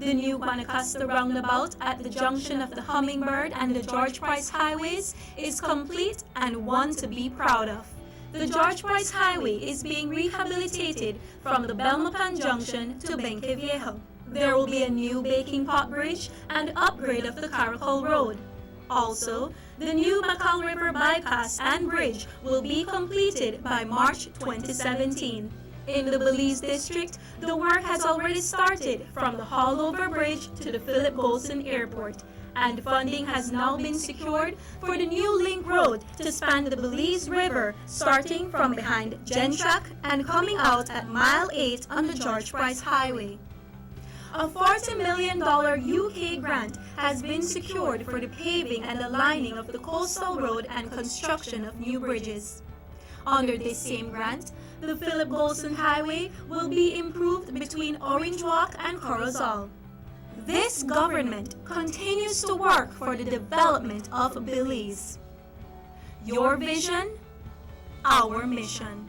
The new Guanacaste roundabout at the junction of the Hummingbird and the George Price highways is complete and one to be proud of. The George Price Highway is being rehabilitated from the Belmopan Junction to Benque Viejo. There will be a new baking pot bridge and upgrade of the Caracol Road. Also, the new Macal River bypass and bridge will be completed by March 2017. In the Belize district, the work has already started from the Hallover Bridge to the Philip Bolson Airport, and funding has now been secured for the new link road to span the Belize River, starting from behind Gentrack and coming out at mile 8 on the George Price Highway. A $40 million UK grant has been secured for the paving and the lining of the coastal road and construction of new bridges. Under this same grant, the Philip Golson Highway will be improved between Orange Walk and Corozal. This government continues to work for the development of Belize. Your vision, our mission.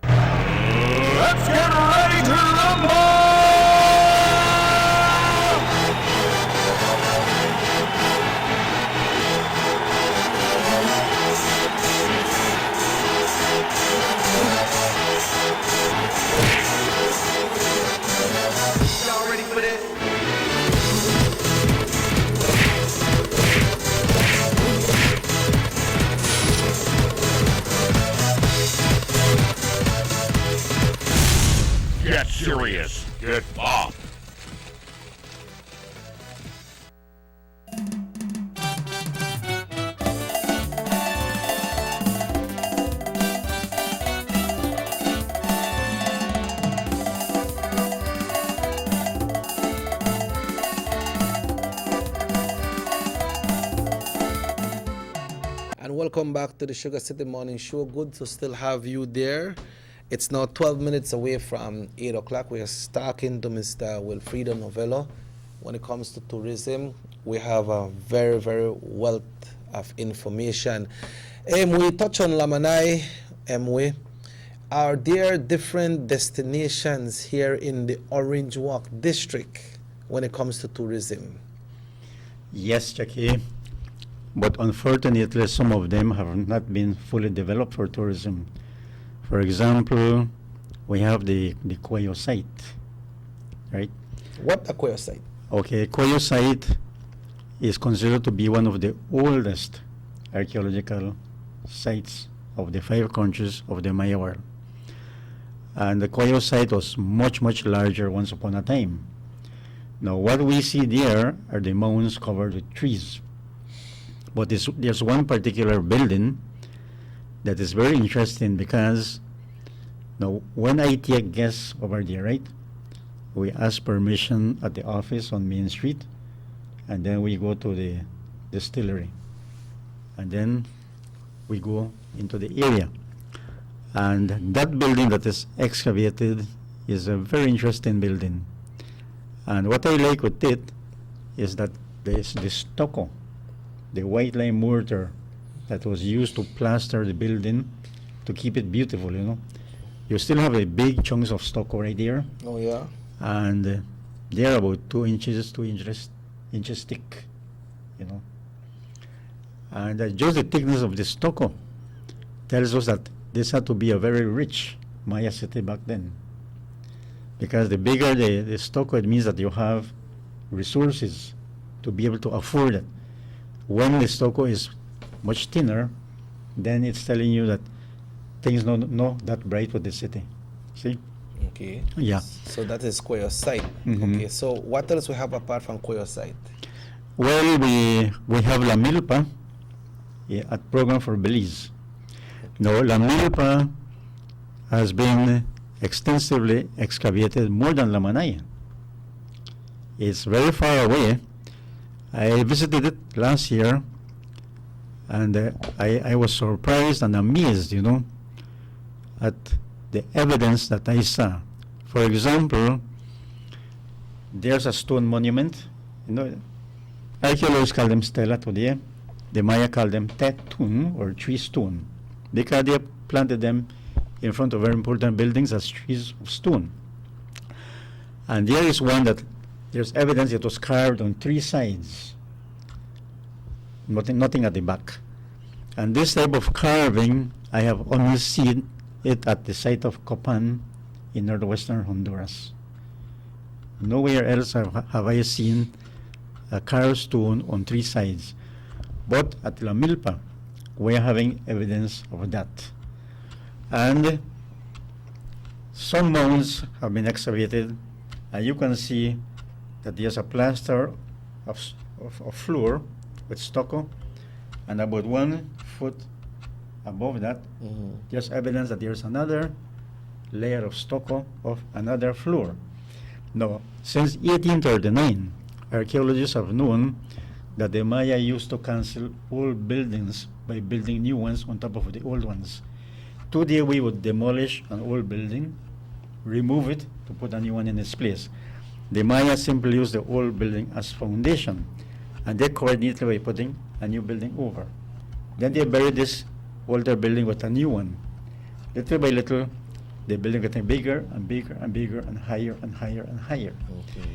Let's get ready to rumble! Y'all ready for this? Get serious. Get pop. And welcome back to the Sugar City Morning Show. Good to still have you there. It's now 12 minutes away from 8 o'clock. We are talking to Mr. Wilfredo Novello. When it comes to tourism, we have a very, very wealth of information. We touch on Lamanai, are there different destinations here in the Orange Walk district when it comes to tourism? Yes, Jackie. But unfortunately, some of them have not been fully developed for tourism. For example, we have the Cuello site, right? What a Cuello site? Okay, Cuello site is considered to be one of the oldest archaeological sites of the 5 countries of the Maya world. And the Cuello site was much, much larger once upon a time. Now, what we see there are the mounds covered with trees. But there's one particular building that is very interesting because now when I take guests over there, right, we ask permission at the office on Main Street, and then we go to the distillery, and then we go into the area. And that building that is excavated is a very interesting building. And what I like with it is that there's the stucco, the white lime mortar that was used to plaster the building to keep it beautiful, you know. You still have a big chunks of stucco right there. Oh, yeah. And they're about 2 inches thick, you know. And just the thickness of the stucco tells us that this had to be a very rich Maya city back then. Because the bigger the stucco, it means that you have resources to be able to afford it. When the stucco is much thinner, then it's telling you that things not that bright with the city. See? Okay. Yeah. So that is Cuello site. Mhm. Okay. So what else we have apart from Cuello site? Well, we have La Milpa at Program for Belize. Now, La Milpa has been extensively excavated more than Lamanai. It's very far away. I visited it last year, and I was surprised and amazed, you know, at the evidence that I saw. For example, there's a stone monument. You know, archaeologists call them stela today. The Maya call them tetun, or tree stone, because they planted them in front of very important buildings as trees of stone. And there is one that there's evidence it was carved on 3 sides, nothing at the back. And this type of carving, I have only seen it at the site of Copan in northwestern Honduras. Nowhere else have I seen a carved stone on 3 sides. But at La Milpa, we are having evidence of that. And some mounds have been excavated, and you can see that there's a plaster of floor with stucco, and about 1 foot above that, there's evidence that there's another layer of stucco of another floor. Now, since 1839, archaeologists have known that the Maya used to cancel old buildings by building new ones on top of the old ones. Today, we would demolish an old building, remove it to put a new one in its place. The Maya simply used the old building as foundation, and they coordinated by putting a new building over. Then they buried this older building with a new one. Little by little, the building getting bigger and bigger and bigger and higher and higher and higher.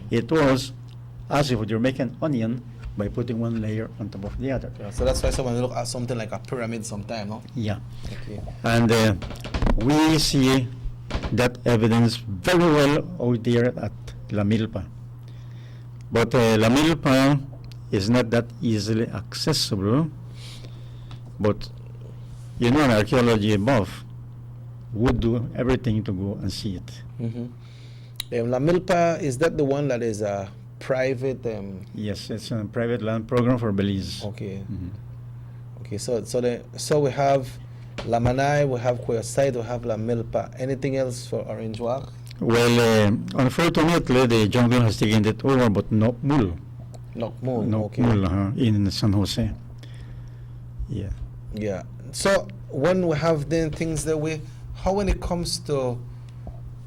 It was as if you're making an onion by putting one layer on top of the other. Yeah, so that's why someone look at something like a pyramid sometime, no? Yeah. Okay. And we see that evidence very well out there at La Milpa. But La Milpa is not that easily accessible. But you know, an archaeology buff would do everything to go and see it. La Milpa, is that the one that is a private? Yes, it's a private land program for Belize. Okay. Okay, so we have La Manay, we have Koyosite, we have La Milpa. Anything else for Orange Walk? Well, unfortunately, the jungle has taken it over, but Nokmul. Okay. In San Jose. Yeah. Yeah. So when we have then things that how when it comes to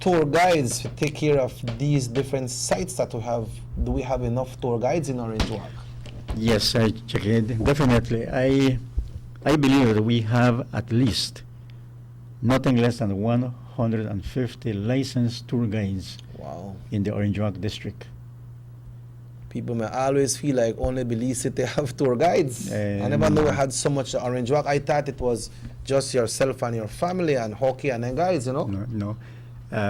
tour guides to take care of these different sites that we have, do we have enough tour guides in Orange Walk? Yes, I check it. Definitely. I believe that we have at least nothing less than 150 licensed tour guides. Wow. In the Orange Walk district. People may always feel like only Belize City have tour guides. I never knew we had so much Orange Walk. I thought it was just yourself and your family and hockey and then guys, you know? No.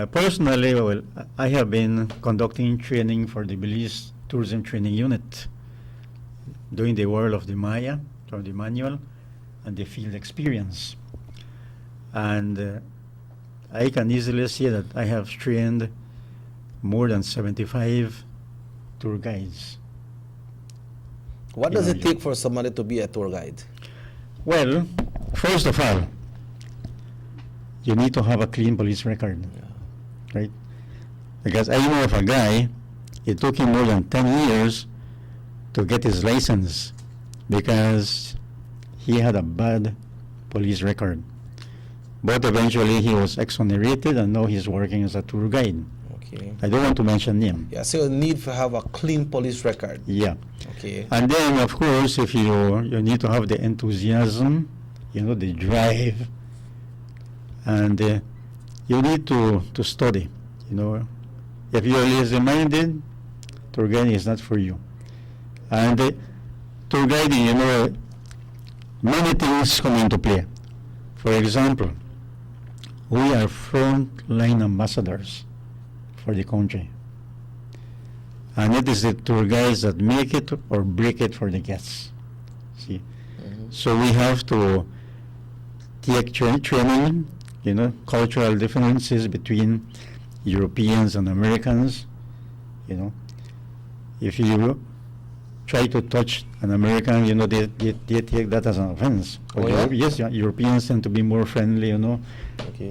Personally, well, I have been conducting training for the Belize Tourism Training Unit, doing the World of the Maya, from the manual, and the field experience. And I can easily say that I have trained more than 75 tour guides. What does it take for somebody to be a tour guide? Well, first of all, you need to have a clean police record, right? Because I know of a guy, it took him more than 10 years to get his license because he had a bad police record. But eventually he was exonerated and now he's working as a tour guide. Okay. I don't want to mention him. Yeah, so you need to have a clean police record. Yeah. Okay. And then, of course, if you need to have the enthusiasm, the drive, and you need to study. If you're lazy-minded, tour guiding is not for you. And tour guiding, many things come into play. For example, we are front-line ambassadors for the country. And it is the tour guides that make it or break it for the guests. See? So we have to take training, cultural differences between Europeans and Americans. If you try to touch an American, they take that as an offense. Oh, yeah? Yes, Europeans tend to be more friendly,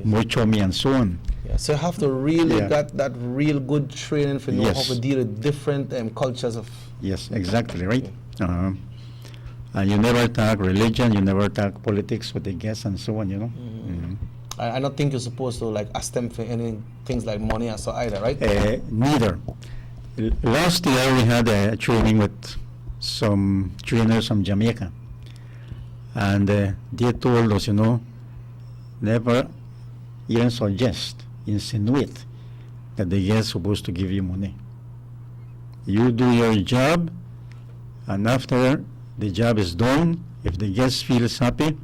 more chummy and so on. Yeah, so you have to really get that real good training for know how to deal with different cultures of. Yes, exactly, right. And you never talk religion, you never talk politics with the guests and so on, I don't think you're supposed to ask them for any things like money or so either, right? Neither. Last year we had a training with some trainers from Jamaica, and they told us, never even insinuate that the guest is supposed to give you money. You do your job, and after the job is done, if the guest feels happy,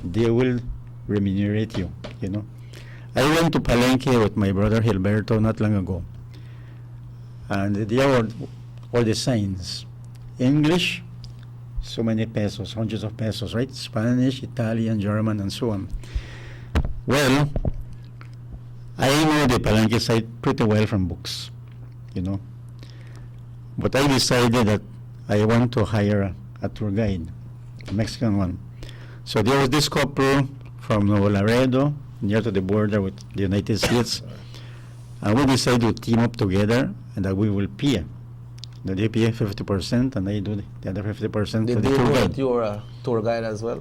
they will remunerate you, I went to Palenque with my brother Gilberto not long ago, and there were all the signs. English, so many pesos, hundreds of pesos, right? Spanish, Italian, German, and so on. Well, I know the Palenque site pretty well from books, you know. But I decided that I want to hire a tour guide, a Mexican one. So there was this couple from Nuevo Laredo, near to the border with the United States, and we decided to team up together and that we will pay. They pay 50% and I do the other 50% Did to the they tour know guide. that you were a tour guide as well?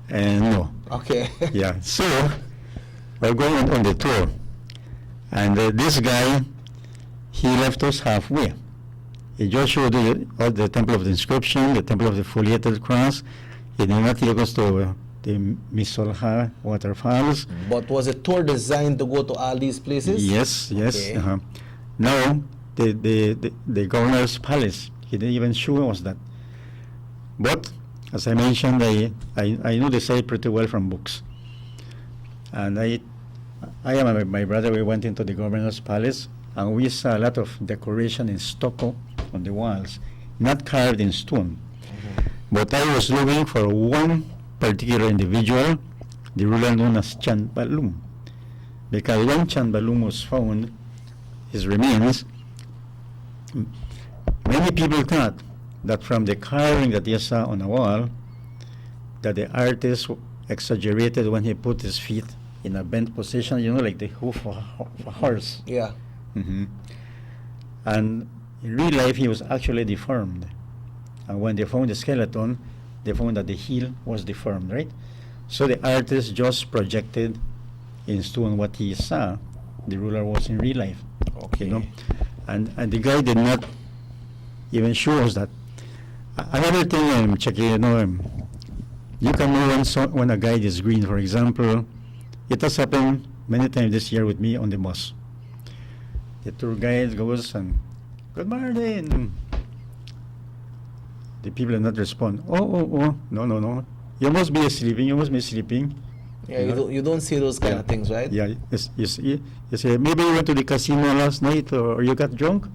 And no. Okay. Yeah, so we're going on the tour. And this guy, he left us halfway. He just showed the Temple of the Inscription, the Temple of the Foliated Cross. He did not take us to the Misolja waterfalls. But was a tour designed to go to all these places? Yes, yes. Okay. Uh-huh. Now, the governor's palace, he didn't even show us that. But, as I mentioned, I know the site pretty well from books. And I and my brother, we went into the governor's palace, and we saw a lot of decoration in stucco on the walls, not carved in stone. But I was looking for one particular individual, the ruler known as Chan Balum. Because when Chan Balum was found, his remains, many people thought that from the carving that you saw on the wall, that the artist exaggerated when he put his feet in a bent position, you know, like the hoof of a horse. Yeah. And in real life, he was actually deformed. And when they found the skeleton, they found that the heel was deformed, right? So the artist just projected in stone what he saw the ruler was in real life. Okay. You know? And the guy did not even show us that. Another thing, Chucky, you know, you can know when a guide is green. For example, it has happened many times this year with me on the bus. The tour guide goes and, "Good morning." The people do not respond. Oh, no. You must be sleeping. Yeah, you don't see those kind of things, right? Yeah, you say, maybe you went to the casino last night or you got drunk.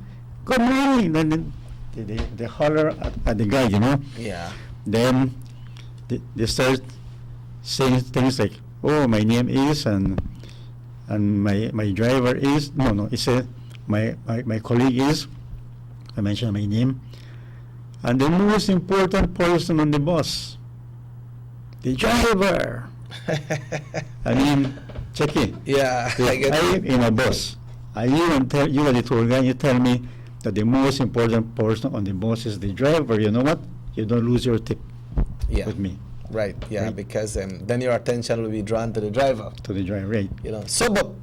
Good morning. Then they holler at the guy, you know. Yeah. Then they start saying things like, "Oh, my name is," and my driver is. No. He said, my colleague is. I mentioned my name. And the most important person on the bus, the driver. I mean, check it. Yeah, If I get I it. am in a bus, I even tell you are the tour guide, you tell me that the most important person on the bus is the driver. You know what? You don't lose your tip with me. Right, yeah, Right. because then your attention will be drawn to the driver. To the driver, right. You know. So, but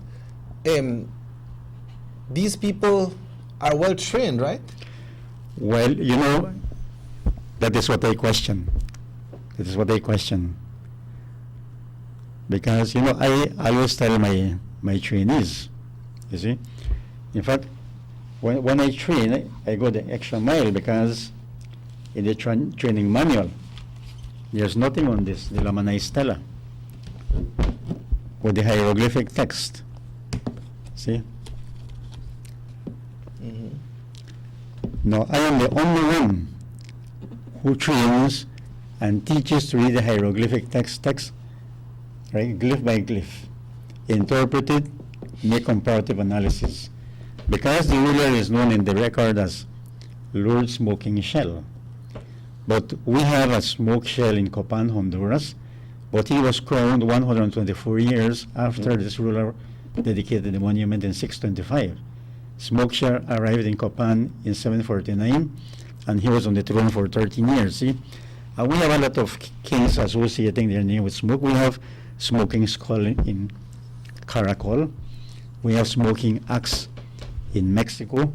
these people are well trained, right? Well, you know, that is what I question. Because, you know, I always tell my trainees, you see. In fact, when I train, I go the extra mile because in the training manual, there's nothing on this, the Lamanai Stela, with the hieroglyphic text. See? No, I am the only one who trains and teaches to read the hieroglyphic text, right, glyph by glyph, interpret it, make comparative analysis. Because the ruler is known in the record as Lord Smoking Shell. But we have a smoke shell in Copan, Honduras, but he was crowned 124 years after this ruler dedicated the monument in 625. Smoke shell arrived in Copan in 749, and he was on the throne for 13 years, see? We have a lot of kings associating their name with smoke. We have smoking skull in Caracol. We have smoking axe in Mexico.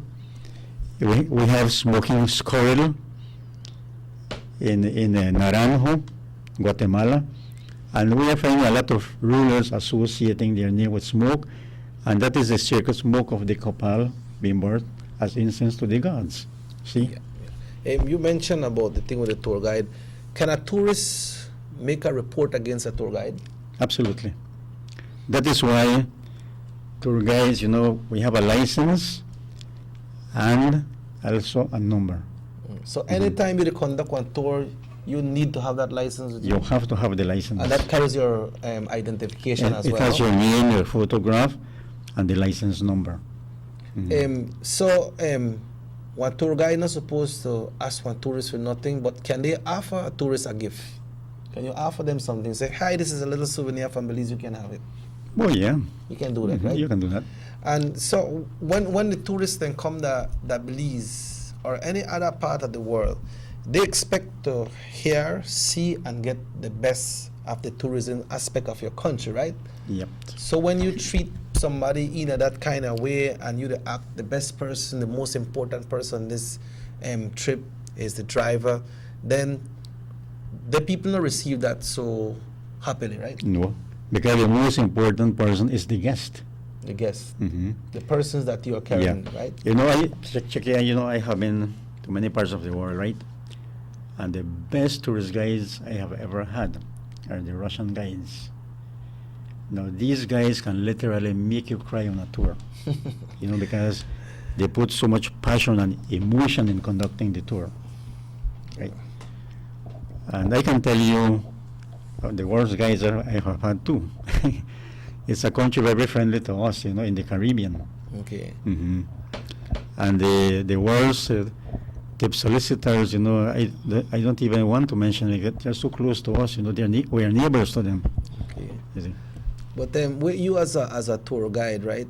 We have smoking squirrel in Naranjo, Guatemala. And we are finding a lot of rulers associating their name with smoke, and that is the sacred smoke of the copal being brought as incense to the gods. See? You mentioned about the thing with the tour guide. Can a tourist make a report against a tour guide? Absolutely. That is why tour guides, you know, we have a license and also a number. So anytime you conduct one tour, you need to have that license with you? You have to have the license. And that carries your identification as it well? has your name, your photograph, and the license number. One tour guide not supposed to ask one tourist for nothing, but can they offer a tourist a gift? Can you offer them something? Say, hi, this is a little souvenir from Belize, you can have it. Oh yeah. You can do that, right? You can do that. And so when the tourists then come to Belize or any other part of the world, they expect to hear, see, and get the best of the tourism aspect of your country, right? Yep. So when you treat somebody in that kind of way and you act the best person, the most important person this trip is the driver, then the people don't receive that so happily, right? No, because the most important person is the guest. The guest, Mm-hmm. the persons that you are carrying, right? You know, I have been to many parts of the world, right? And the best tourist guides I have ever had are the Russian guides. Now, these guys can literally make you cry on a tour, because they put so much passion and emotion in conducting the tour, right? And I can tell you, the worst guys I have had too. It's a country very friendly to us, in the Caribbean. Okay. Mm-hmm. And the worst tip solicitors, I don't even want to mention it. They're so close to us, we are neighbors to them. Okay. You see? But with you as a tour guide, right?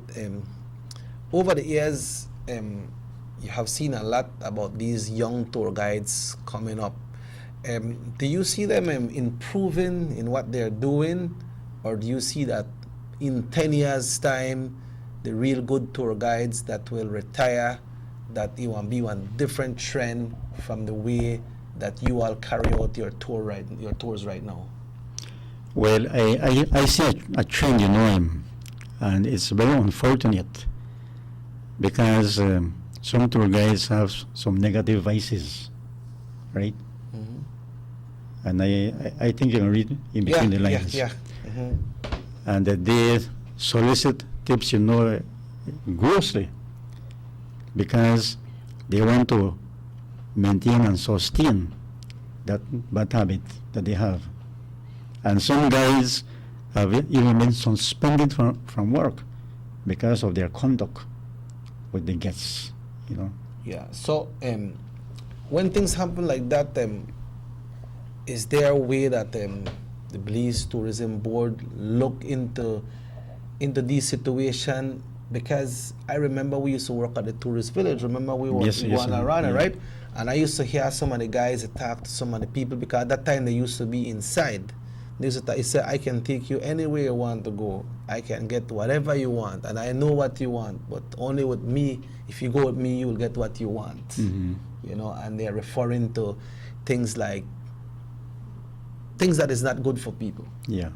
Over the years, you have seen a lot about these young tour guides coming up. Do you see them improving in what they're doing, or do you see that in 10 years' time, the real good tour guides that will retire, that it will be one different trend from the way that you all carry out your tours right now? Well, I see a trend, and it's very unfortunate because some tour guides have some negative vices, right? Mm-hmm. And I think you can read in between the lines. Yeah. Mm-hmm. And that they solicit tips, grossly, because they want to maintain and sustain that bad habit that they have. And some guys have even been suspended from work because of their conduct with the guests, Yeah. So when things happen like that, is there a way that the Belize Tourism Board look into this situation? Because I remember we used to work at the tourist village. Remember we were on a runner, right? And I used to hear some of the guys attack some of the people because at that time they used to be inside. They said, I can take you anywhere you want to go. I can get whatever you want, and I know what you want, but only with me. If you go with me, you will get what you want. Mm-hmm. And they're referring to things like things that is not good for people. Yeah.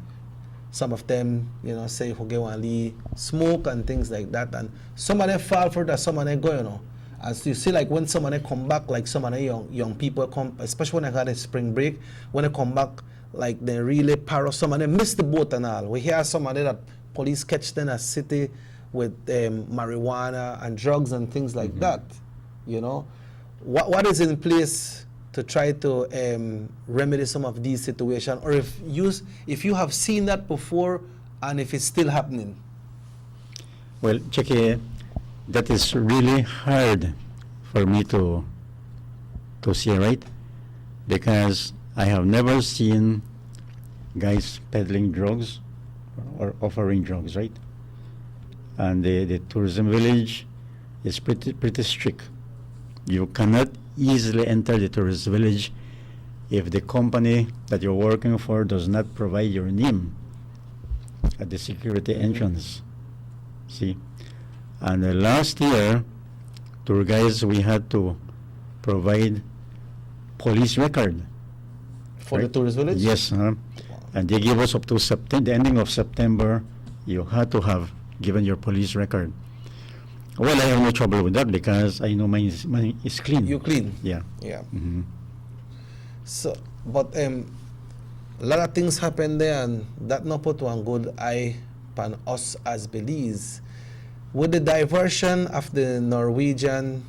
Some of them, say Hogewali, smoke and things like that, and some of them fall for that, some of them go, As you see, like when some of them come back, like some of the young people come, especially when they got a spring break, when they come back, like they really paro, some of them miss the boat and all. We hear some of them that police catch them in a city with marijuana and drugs and things like that. What is in place to try to remedy some of these situations, or if you have seen that before and if it's still happening? Well, Cheke, that is really hard for me to see, right? Because I have never seen guys peddling drugs or offering drugs, right? And the tourism village is pretty strict. You cannot easily enter the tourist village if the company that you're working for does not provide your name at the security entrance. See? And last year, tour guides, we had to provide police record. For the tourist village? Yes. And they gave us up to the ending of September, you had to have given your police record. Well, I have no trouble with that because I know mine is clean. You clean? Yeah. Yeah. Mm-hmm. So, but a lot of things happen there, and that not put one good eye on us as Belize. With the diversion of the Norwegian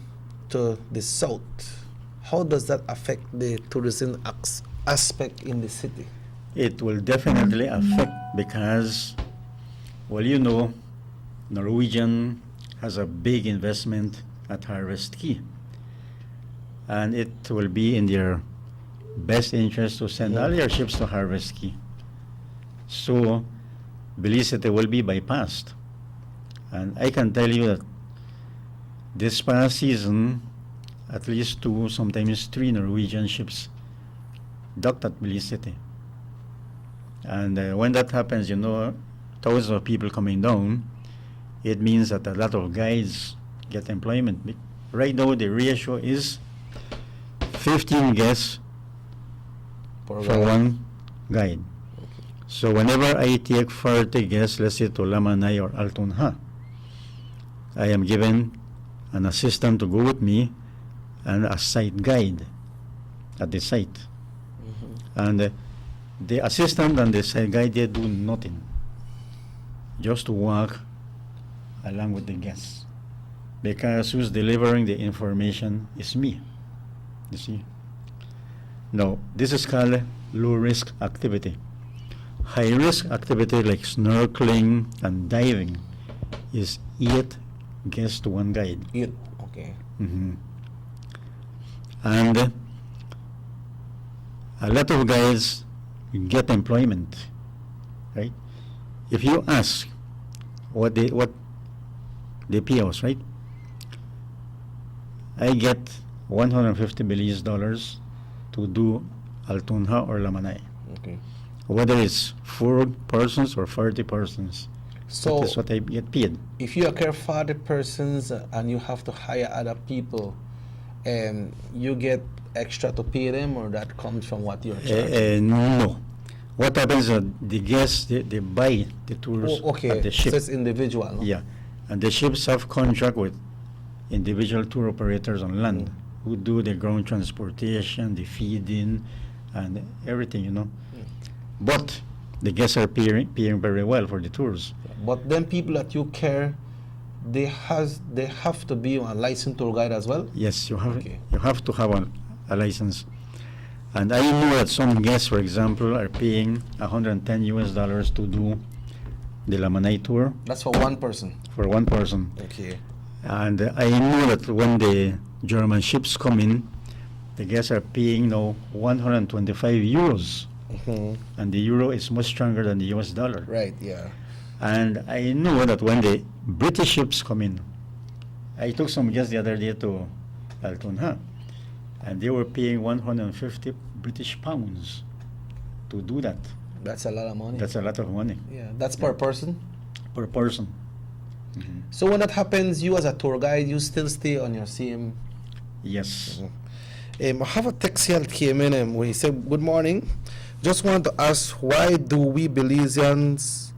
to the south, how does that affect the tourism aspect in the city? It will definitely affect because, well, Norwegian has a big investment at Harvest Key, and it will be in their best interest to send all their ships to Harvest Key. So Belize City will be bypassed. And I can tell you that this past season, at least 2, sometimes 3 Norwegian ships docked at Belize City. And when that happens, you know, thousands of people coming down, it means that a lot of guides get employment. Right now, the ratio is 15 guests for one guide. So whenever I take 40 guests, let's say to Lamanai or Altunha, I am given an assistant to go with me and a site guide at the site. And the assistant and the site guide, they do nothing, just to walk along with the guests, because who's delivering the information is me, you see. Now, this is called low risk activity. High risk activity like snorkeling and diving is 8 guests to 1 guide. 8, okay. And a lot of guys get employment, right? If you ask what they pay us, right? I get $150 Belize to do Altunha or Lamanai. Okay. Whether it's 4 persons or 40 persons. So that's what I get paid. if you care 40 persons and you have to hire other people, you get extra to pay them, or that comes from what you're charging? No. What happens is the guests, they buy the tours at the ship. So it's individual, no? Yeah. And the ships have contract with individual tour operators on land who do the ground transportation, the feeding, and everything, you know. But the guests are paying very well for the tours. But then people that you care, they have to be a licensed tour guide as well? Yes, you have to have a license. And I know that some guests, for example, are paying $110 to do the Lamanai tour. That's for one person? For one person. Okay. And I know that when the German ships come in, the guests are paying now 125 euros. And the euro is much stronger than the US dollar. Right, yeah. And I know that when the British ships come in, I took some guests the other day to Altunha, and they were paying 150 British pounds to do that. That's a lot of money. That's a lot of money. Yeah, that's per person? Per person. So when that happens, you as a tour guide, you still stay on your same? Yes. I have a text here that came in where he said, good morning. Just wanted to ask, why do we Belizeans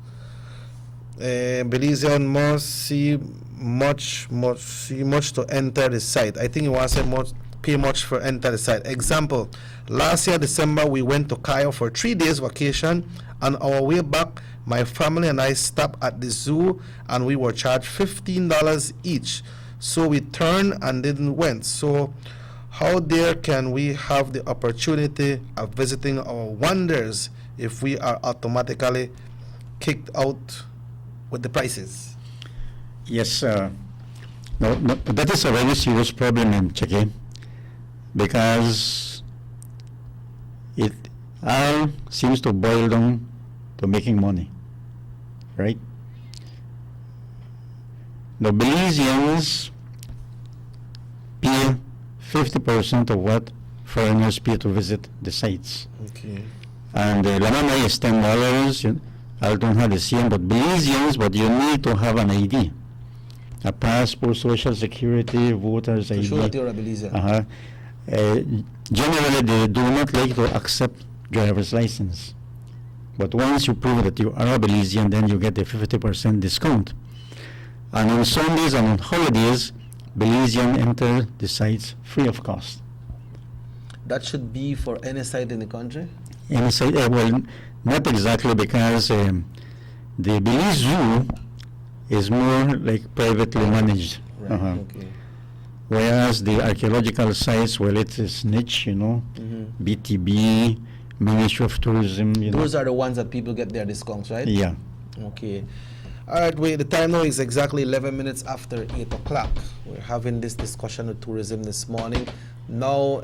must see much to enter the site? I think you want to say pay much for enter the site. Example, last year December we went to Cayo for 3 days vacation. On our way back, my family and I stopped at the zoo and we were charged $15 each. So we turned and didn't went. So how dare can we have the opportunity of visiting our wonders if we are automatically kicked out with the prices? Yes, no, that is a very serious problem in Cheke, because it all seems to boil down to making money, right? The Belizeans pay 50% of what foreigners pay to visit the sites. Okay. And Lamanai is $10. Altunha the same, but Belizeans, but you need to have an ID, a passport, social security, voter's ID. To show that you're a Belizean. Generally, they do not like to accept driver's license. But once you prove that you are a Belizean, then you get a 50% discount. And on Sundays and on holidays, Belizean enter the sites free of cost. That should be for any site in the country? Any site, well, not exactly, because the Belize Zoo is more like privately managed. Right, okay. Whereas the archaeological sites, well, it is niche, you know, BTB, Ministry of Tourism. Those are the ones that people get their discounts, right? Yeah. Okay. All right, the time now is exactly 11 minutes after 8 o'clock. We're having this discussion with tourism this morning. Now,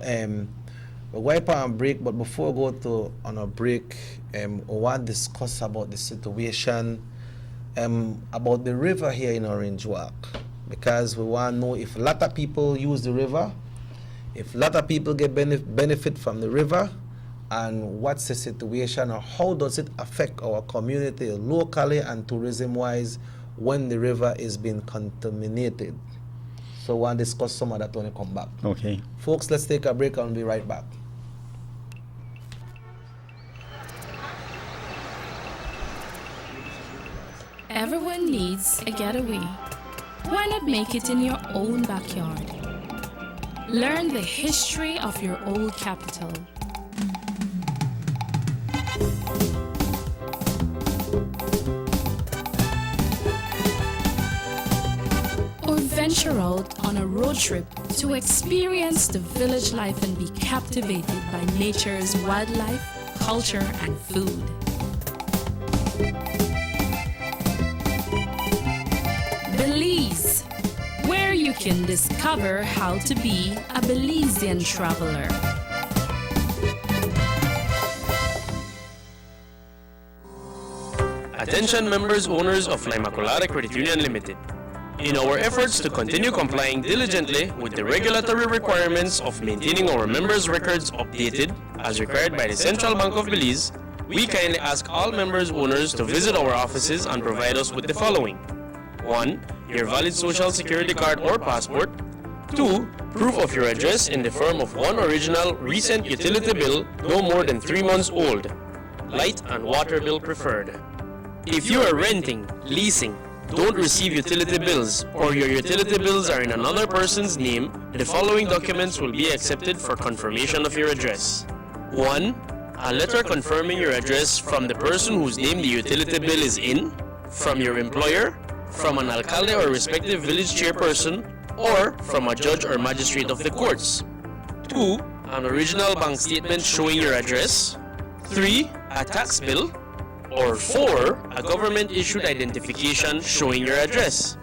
we're going on break, but before we go on a break, we want to discuss about the situation about the river here in Orange Walk, because we want to know if a lot of people use the river, if a lot of people get benefit from the river, and what's the situation, or how does it affect our community locally and tourism-wise when the river is being contaminated. So we want to discuss some of that when we come back. Okay. Folks, let's take a break and we'll be right back. Everyone needs a getaway. Why not make it in your own backyard? Learn the history of your old capital. Or venture out on a road trip to experience the village life and be captivated by nature's wildlife, culture, and food. Belize, where you can discover how to be a Belizean traveler. Attention members owners of La Immaculada Credit Union Limited. In our efforts to continue complying diligently with the regulatory requirements of maintaining our members' records updated as required by the Central Bank of Belize, we kindly ask all members owners to visit our offices and provide us with the following. 1. Your valid social security card or passport. 2. Proof of your address in the form of one original recent utility bill no more than 3 months old. Light and water bill preferred. If you are renting, leasing, don't receive utility bills, or your utility bills are in another person's name, the following documents will be accepted for confirmation of your address. 1. A letter confirming your address from the person whose name the utility bill is in, from your employer, from an alcalde or respective village chairperson, or from a judge or magistrate of the courts. 2. An original bank statement showing your address. 3. A tax bill. Or 4. A government-issued identification showing your address.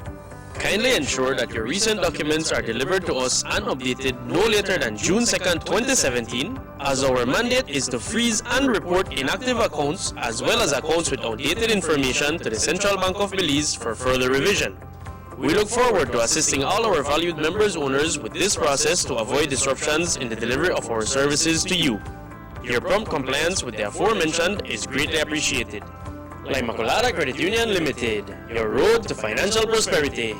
Kindly ensure that your recent documents are delivered to us and updated no later than June 2nd, 2017, as our mandate is to freeze and report inactive accounts as well as accounts with outdated information to the Central Bank of Belize for further revision. We look forward to assisting all our valued members owners with this process to avoid disruptions in the delivery of our services to you. Your prompt compliance with the aforementioned is greatly appreciated. La Immaculada Credit Union Limited, your road to financial prosperity.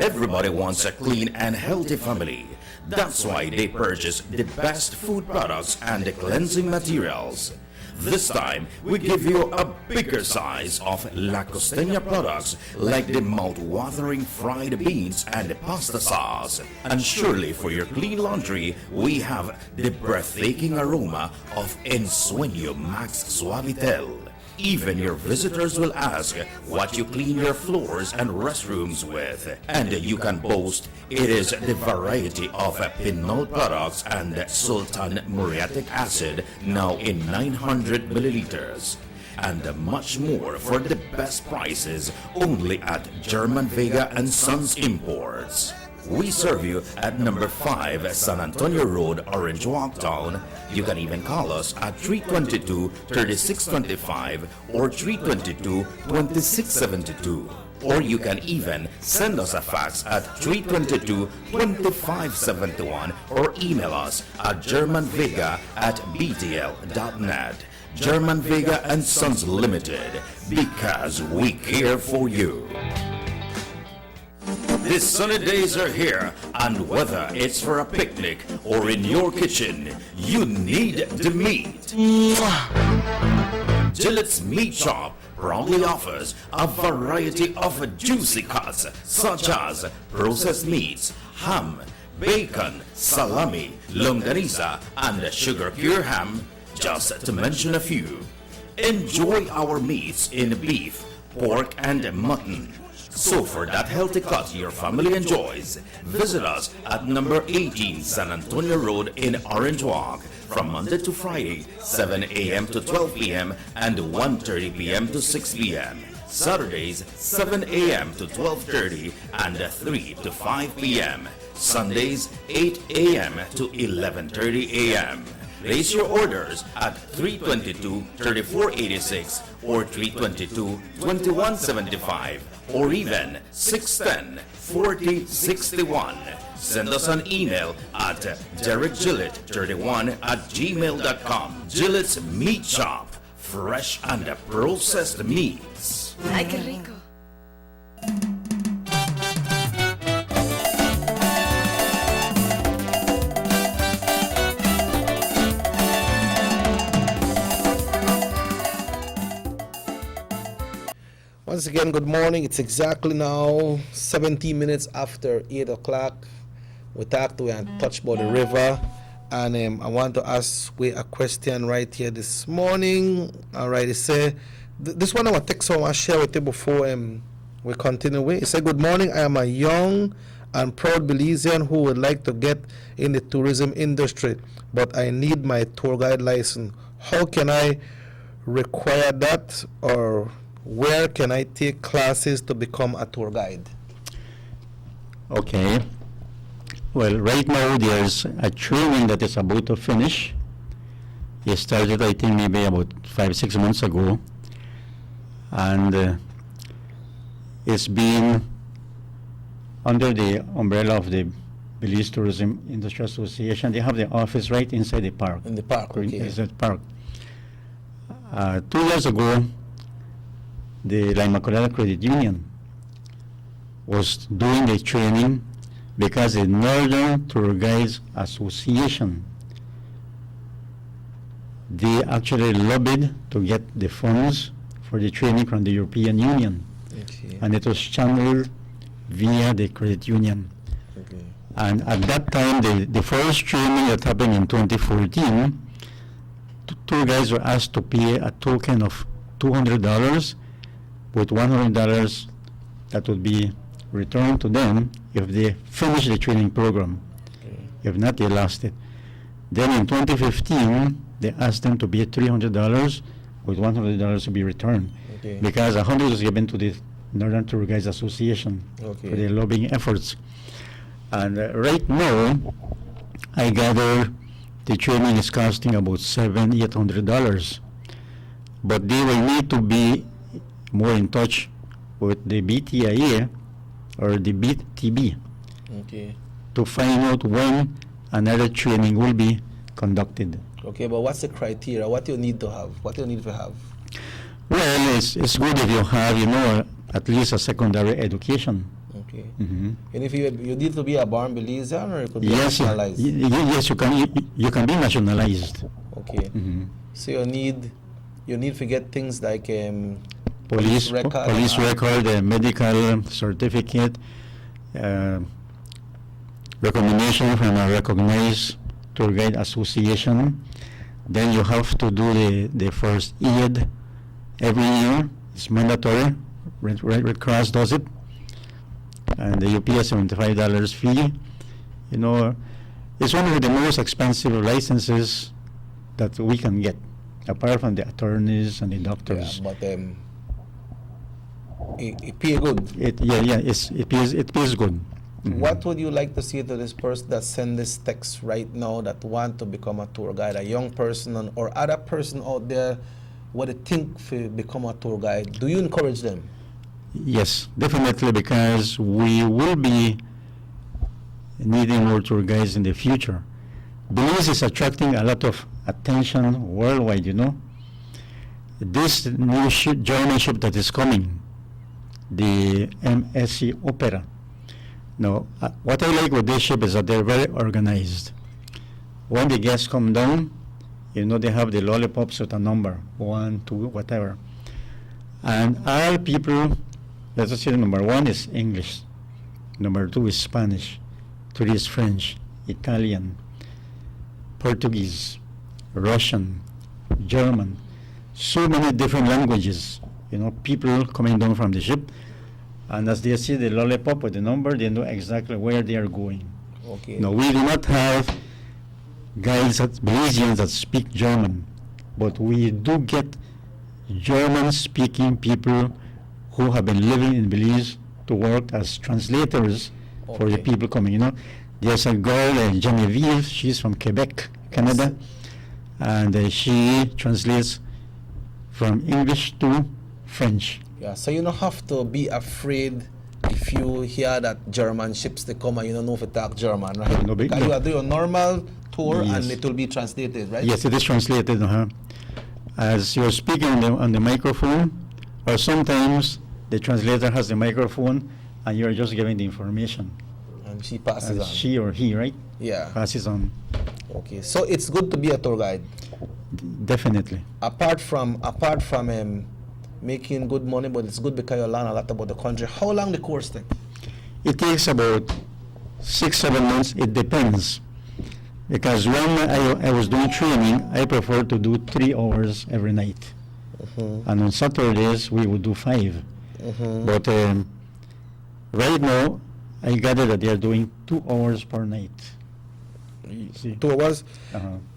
Everybody wants a clean and healthy family. That's why they purchase the best food products and the cleansing materials. This time, we give you a bigger size of La Costeña products like the mouth-watering fried beans and the pasta sauce. And surely for your clean laundry, we have the breathtaking aroma of Ensueño Max Suavitel. Even your visitors will ask what you clean your floors and restrooms with. And you can boast it is the variety of Pinol products and Sultan Muriatic acid now in 900 milliliters. And much more for the best prices only at German Vega and Sons Imports. We serve you at number 5 San Antonio Road, Orange Walk Town. You can even call us at 322-3625 or 322-2672. Or you can even send us a fax at 322-2571 or email us at germanvega@btl.net. German Vega and Sons Limited, because we care for you. The sunny days are here, and whether it's for a picnic or in your kitchen, you need the meat. Gillette's Meat Shop proudly offers a variety of juicy cuts such as processed meats, ham, bacon, salami, longaniza, and sugar cure ham, just to mention a few. Enjoy our meats in beef, pork, and mutton. So for that healthy cut your family enjoys, visit us at number 18 San Antonio Road in Orange Walk. from Monday to Friday, 7 a.m. to 12 p.m. and 1:30 p.m. to 6 p.m. Saturdays, 7 a.m. to 12:30 and 3 to 5 p.m. Sundays, 8 a.m. to 11:30 a.m. Place your orders at 322-3486 or 322-2175 or even 610-4061. Send us an email at derekgillett31@gmail.com. Gillett's Meat Shop. Fresh and processed meats. Ay, qué rico. Once again, good morning. It's exactly now 17 minutes after 8 o'clock. We talked to and touched about the river. And I want to ask we a question right here this morning. All right, it say, this one I want to take some and share with you before we continue with. It say, good morning. I am a young and proud Belizean who would like to get in the tourism industry, but I need my tour guide license. How can I require that, or where can I take classes to become a tour guide? Okay. Well, right now there's a training that is about to finish. It started, I think, maybe about 5-6 months ago. And it's been under the umbrella of the Belize Tourism Industry Association. They have the office right inside the park. In the park, okay. Inside the park. 2 years ago, the La Immaculada Credit Union was doing the training because the Northern Tour Guides Association, they actually lobbied to get the funds for the training from the European Union. Okay. And it was channeled via the credit union. Okay. And at that time, the first training that happened in 2014, tour guides were asked to pay a token of $200, with $100 that would be returned to them if they finish the training program. Okay. If not, they lost it. Then in 2015, they asked them to pay $300 with $100 to be returned. Okay. Because $100 was given to the Northern Tour Guides Association Okay. for their lobbying efforts. And right now, I gather the training is costing about $700-800. But they will need to be more in touch with the BTIA or the BTB Okay. to find out when another training will be conducted. Okay, but what's the criteria? What do you need to have? What do you need to have? Well, it's good if you have, at least a secondary education. Okay. Mm-hmm. And if you need to be a born Belizean, or you could be Yes, nationalized? yes, you can be nationalized. Okay. Mm-hmm. So you need to get things like Police record, medical certificate, recommendation from a recognized tour guide association. Then you have to do the first aid every year. It's mandatory. Red Cross does it. And you pay a $75 fee. It's one of the most expensive licenses that we can get, apart from the attorneys and the doctors. Yeah, but it pays good. It pays good. Mm-hmm. What would you like to say to this person that send this text right now that want to become a tour guide, a young person or other person out there, what they think to become a tour guide? Do you encourage them? Yes, definitely, because we will be needing more tour guides in the future. Belize is attracting a lot of attention worldwide, This new German ship that is coming, the MSC Opera. Now, what I like with this ship is that they're very organized. When the guests come down, they have the lollipops with a number, 1, 2, whatever. And our people, let us say number 1 is English, number 2 is Spanish, 3 is French, Italian, Portuguese, Russian, German, so many different languages, people coming down from the ship. And as they see the lollipop with the number, they know exactly where they are going. Okay. Now, we do not have guides, Belizeans that speak German, but we do get German-speaking people who have been living in Belize to work as translators for the people coming. You know, there's a girl, Genevieve. She's from Quebec, Canada, and she translates from English to French. Yeah, so you don't have to be afraid if you hear that German ships they come and you don't know if you talk German, right? No, because you are doing a normal tour Yes. and it will be translated, right? Yes, it is translated. As you're speaking on the microphone, or sometimes the translator has the microphone and you're just giving the information. And she passes on. She or he, right? Yeah. Passes on. Okay, so it's good to be a tour guide. Definitely. Apart from making good money, but it's good because you learn a lot about the country. How long the course take? It takes about 6-7 months. It depends. Because when I was doing training, I prefer to do 3 hours every night. And on Saturdays, we would do 5. But right now, I gather that they are doing 2 hours per night. See? 2 hours?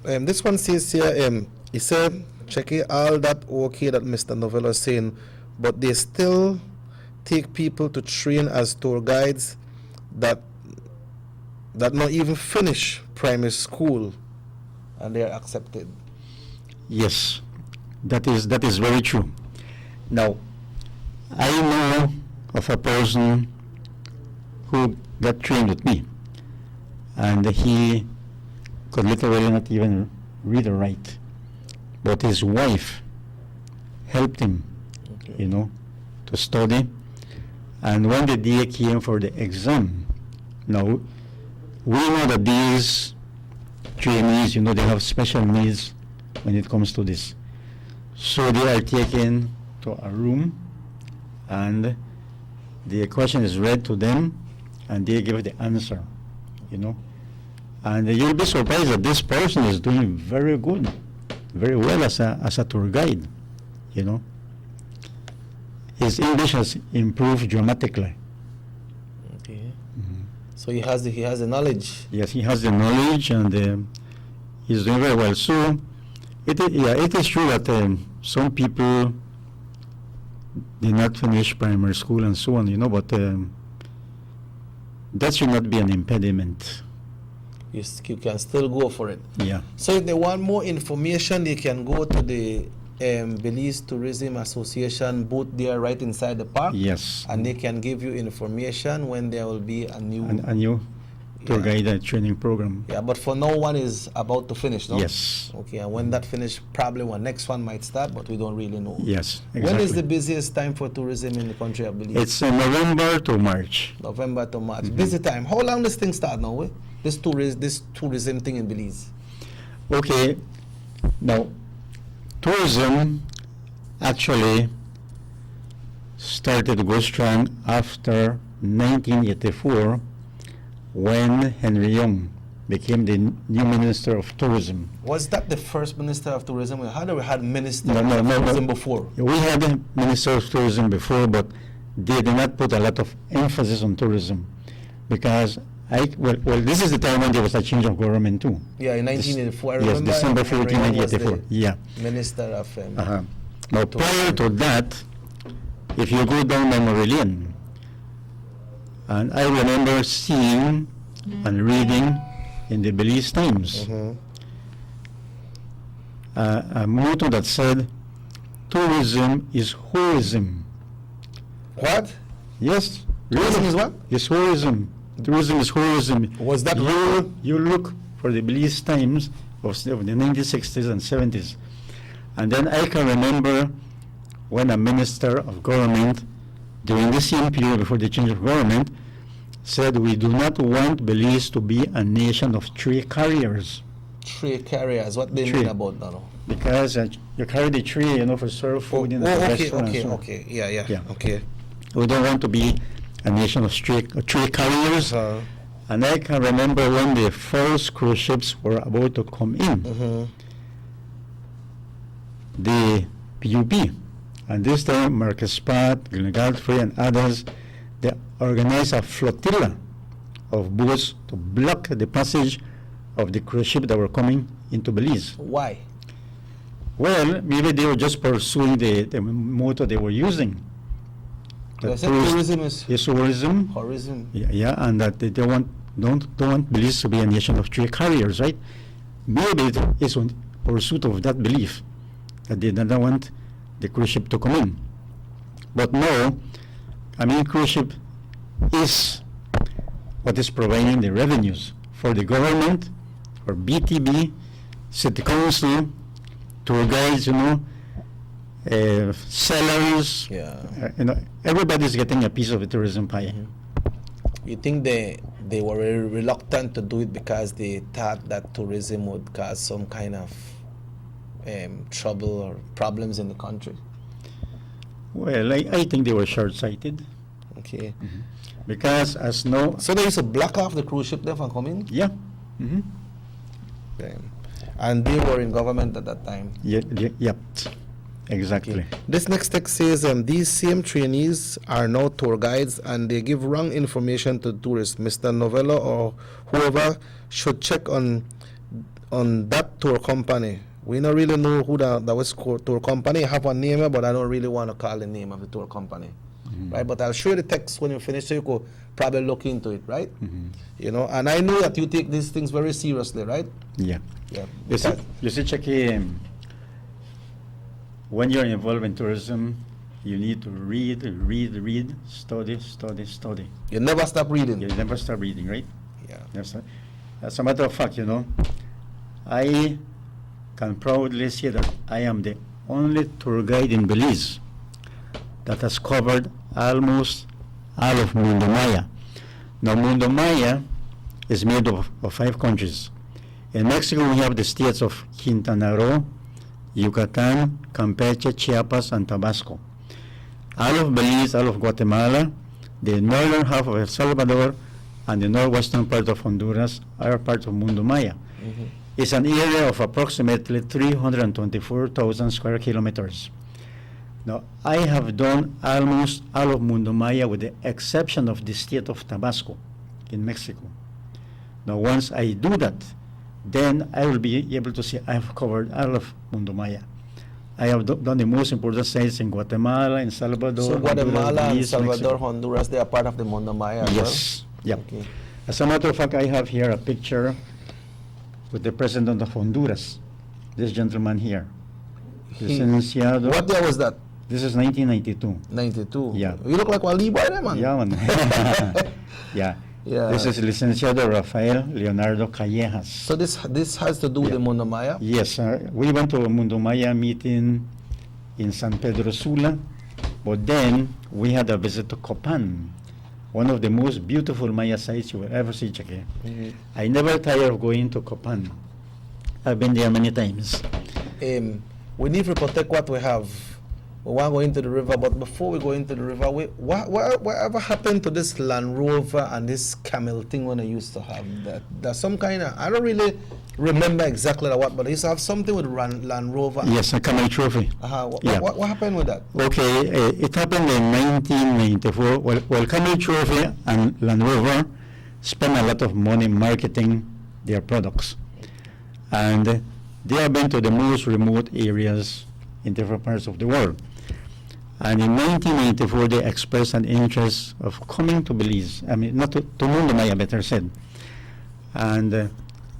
This one says here, he said, checking all that okay that Mr. Novello is saying, but they still take people to train as tour guides that not even finish primary school and they are accepted. Yes, that is very true. Now, I know of a person who got trained with me, and he could literally not even read or write, but his wife helped him, you know, to study. And when the day came for the exam, now we know that these trainees, you know, they have special needs when it comes to this. So they are taken to a room and the question is read to them and they give the answer, you know. And you'll be surprised that this person is doing very good, very well as a tour guide, you know. His English has improved dramatically. Okay. So he has the knowledge. Yes, he has the knowledge and he's doing very well. So it is true that some people did not finish primary school and so on, you know, but that should not be an impediment. You can still go for it. Yeah. So if they want more information, they can go to the Belize Tourism Association booth there right inside the park. Yes. And they can give you information when there will be a new tour guide training program. Yeah, but for now one is about to finish, no? Yes. Okay, and when that finish, probably one next one might start, but we don't really know. Yes, exactly. When is the busiest time for tourism in the country, I believe? It's November to March. November to March. Busy time. How long does thing start now? This tourism thing in Belize? Okay, now tourism actually started to go strong after 1984 when Henry Young became the new Minister of Tourism. Was that the first Minister of Tourism? We had Minister of Tourism before. We had a Minister of Tourism before, but they did not put a lot of emphasis on tourism because this is the time when there was a change of government too. Yeah, in 1984. I remember. Yes, December 14, 1984. Yeah. Minister of. Now, prior to that, if you go down memory lane, and I remember seeing and reading in the Belize Times a motto that said, "Tourism is tourism." What? Yes. Tourism is what? Yes, tourism. Tourism is tourism. Was that you look for the Belize Times of the 1960s and 70s, and then I can remember when a minister of government during the same period before the change of government said, "We do not want Belize to be a nation of tray carriers." Tray carriers, what they mean about that? Because you carry the tray, you know, for serve food in the restaurant. Okay, yeah. Okay. We don't want to be a nation of tray carriers. And I can remember when the first cruise ships were about to come in, the PUP, and this time Marcus Pat, Glenn Godfrey, and others, they organized a flotilla of boats to block the passage of the cruise ship that were coming into Belize. Why? Well, maybe they were just pursuing the motto they were using. They said tourism is tourism. Tourism. Yeah, and that they don't want Belize to be a nation of three carriers, right? Maybe it is on pursuit of that belief that they don't want the cruise ship to come in. But no, I mean, cruise ship is what is providing the revenues for the government, for BTB, city council, tour guides, sellers. Yeah. Everybody's getting a piece of the tourism pie. You think they were reluctant to do it because they thought that tourism would cause some kind of trouble or problems in the country? Well, I think they were short-sighted. Okay. Because So they used to block off the cruise ship there from coming? Yeah. And they were in government at that time? Yep. Exactly. Okay. This next text says these same trainees are now tour guides and they give wrong information to tourists. Mr. Novello or whoever should check on that tour company. We don't really know who that was tour company. I have a name, but I don't really want to call the name of the tour company. Right? But I'll show you the text when you finish, so you could probably look into it, right? And I know that you take these things very seriously, right? Yeah. Yeah. You see, Chucky, when you're involved in tourism, you need to read, study. You never stop reading. You never stop reading, right? Yeah. Yes, sir. As a matter of fact, I can proudly say that I am the only tour guide in Belize that has covered almost all of Mundo Maya. Now, Mundo Maya is made of 5 countries. In Mexico, we have the states of Quintana Roo, Yucatan, Campeche, Chiapas, and Tabasco. All of Belize, all of Guatemala, the northern half of El Salvador, and the northwestern part of Honduras are part of Mundo Maya. It's an area of approximately 324,000 square kilometers. Now, I have done almost all of Mundo Maya with the exception of the state of Tabasco in Mexico. Now, once I do that, then I will be able to say I have covered all of Mundo Maya. I have done the most important sites in Guatemala, in Salvador. So Guatemala, Honduras, and Salvador, Mexico. Honduras, they are part of the Mundo Maya as Yes. well? Yep. Okay. As a matter of fact, I have here a picture with the president of Honduras, this gentleman here. Licenciado. What year was that? This is 1992. 92? Yeah. You look like Wally Boy there, man. Yeah, man. Yeah. This is Licenciado Rafael Leonardo Callejas. So this has to do with the Mundo Maya? Yes, sir. We went to a Mundo Maya meeting in San Pedro Sula, but then we had a visit to Copan, one of the most beautiful Maya sites you will ever see, Chucky. I never tire of going to Copan. I've been there many times. We need to protect what we have. We want to go into the river, but before we go into the river, whatever happened to this Land Rover and this camel thing when I used to have? There's some kind of, I don't really remember exactly what, but I used to have something with Land Rover. Yes, a camel trophy. What happened with that? Okay, it happened in 1994. Well, Camel Trophy and Land Rover spent a lot of money marketing their products. And they have been to the most remote areas in different parts of the world. And in 1994, they expressed an interest of coming to Belize. I mean, not to Mundo Maya, better said. And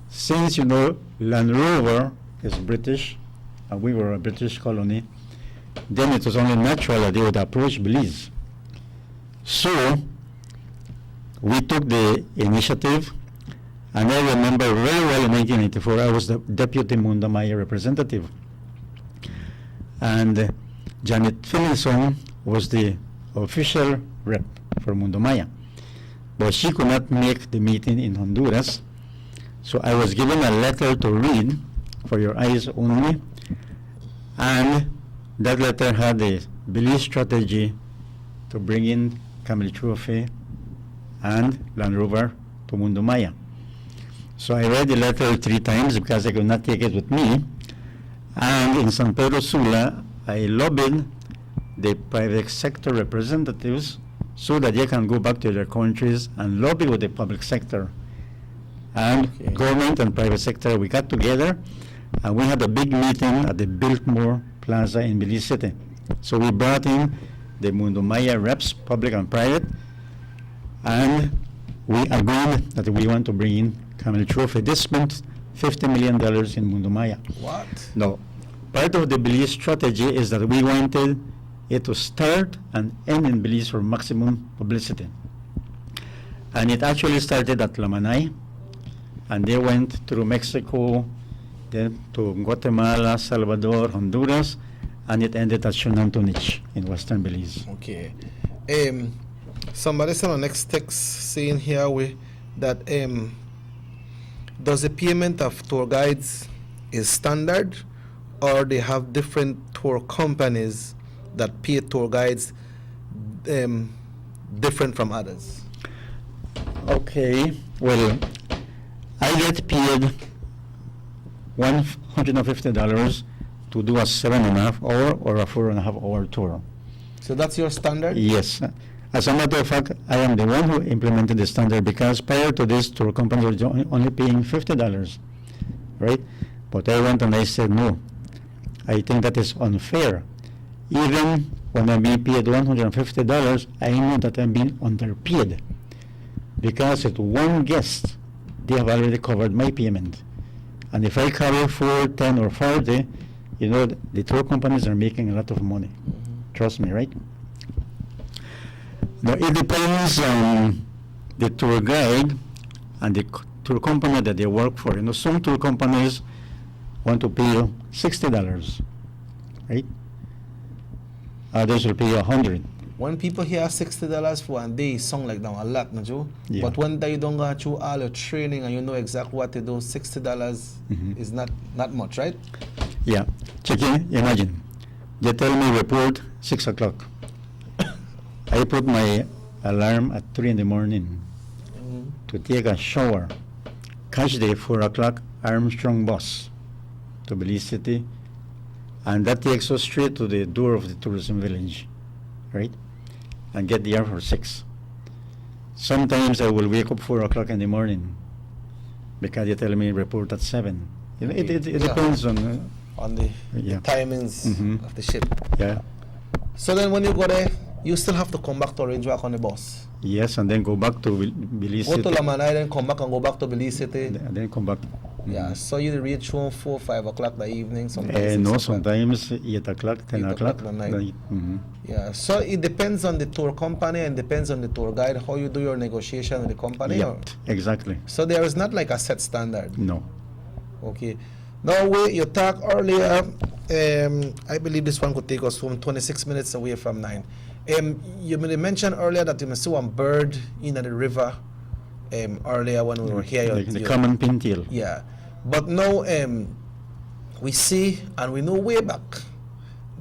since, Land Rover is British, and we were a British colony, then it was only natural that they would approach Belize. So we took the initiative, and I remember very well in 1994, I was the deputy Mundo Maya representative. And Janet Finlayson was the official rep for Mundo Maya. But she could not make the meeting in Honduras, so I was given a letter to read for your eyes only, and that letter had the Belize strategy to bring in Camel Trophy and Land Rover to Mundo Maya. So I read the letter 3 times because I could not take it with me, and in San Pedro Sula, I lobbied the private sector representatives so that they can go back to their countries and lobby with the public sector And government and private sector, we got together and we had a big meeting at the Biltmore Plaza in Belize City. So we brought in the Mundo Maya reps, public and private, and we agreed that we want to bring in Camel Trophy. They spent $50 million in Mundo Maya. What? No. Part of the Belize strategy is that we wanted it to start and end in Belize for maximum publicity. And it actually started at Lamanay, and they went through Mexico, then to Guatemala, Salvador, Honduras, and it ended at Xunantunich in western Belize. Okay. Somebody said on next text saying here that does the payment of tour guides is standard, or they have different tour companies that pay tour guides different from others? Okay, well, I get paid $150 to do a 7.5 hour or a 4.5 hour tour. So that's your standard? Yes. As a matter of fact, I am the one who implemented the standard, because prior to this, tour companies were only paying $50, right? But I went and I said, no, I think that is unfair. Even when I'm being paid $150, I know that I'm being underpaid, because at one guest, they have already covered my payment. And if I cover 4, 10, or 40, you know, the tour companies are making a lot of money. Trust me, right? Now, it depends on the tour guide and the tour company that they work for. You know, some tour companies want to pay you $60, right? Others will pay you $100. When people hear $60 for one day, it sound like them a lot, no Joe? Yeah. But when you don't go through all your training and you know exactly what to do, $60 is not much, right? Yeah. Check in, imagine. They tell me report 6 o'clock. I put my alarm at 3 in the morning to take a shower, catch the 4 o'clock Armstrong bus to Belize City, and that takes us straight to the door of the tourism village, right? And get there for 6. Sometimes I will wake up 4 o'clock in the morning because they tell me report at 7. You know, it depends on the timings of the ship. Yeah. So then when you go there, you still have to come back to Orange Walk on the bus. Yes, and then go back to Belize City. Go to Lamanay, then come back and go back to Belize City. And then come back. Yeah, so you reach home 4, 5 o'clock the evening, sometimes. No, sometimes 8 o'clock, 10 o'clock. The night. Yeah, so it depends on the tour company and depends on the tour guide, how you do your negotiation with the company. Yeah, exactly. So there is not like a set standard. No. Okay. Now, you talked earlier, I believe this one could take us from 26 minutes away from 9. You mentioned earlier that you must see one bird in the river earlier when we were here. The common pintail. Yeah. But now we see and we know way back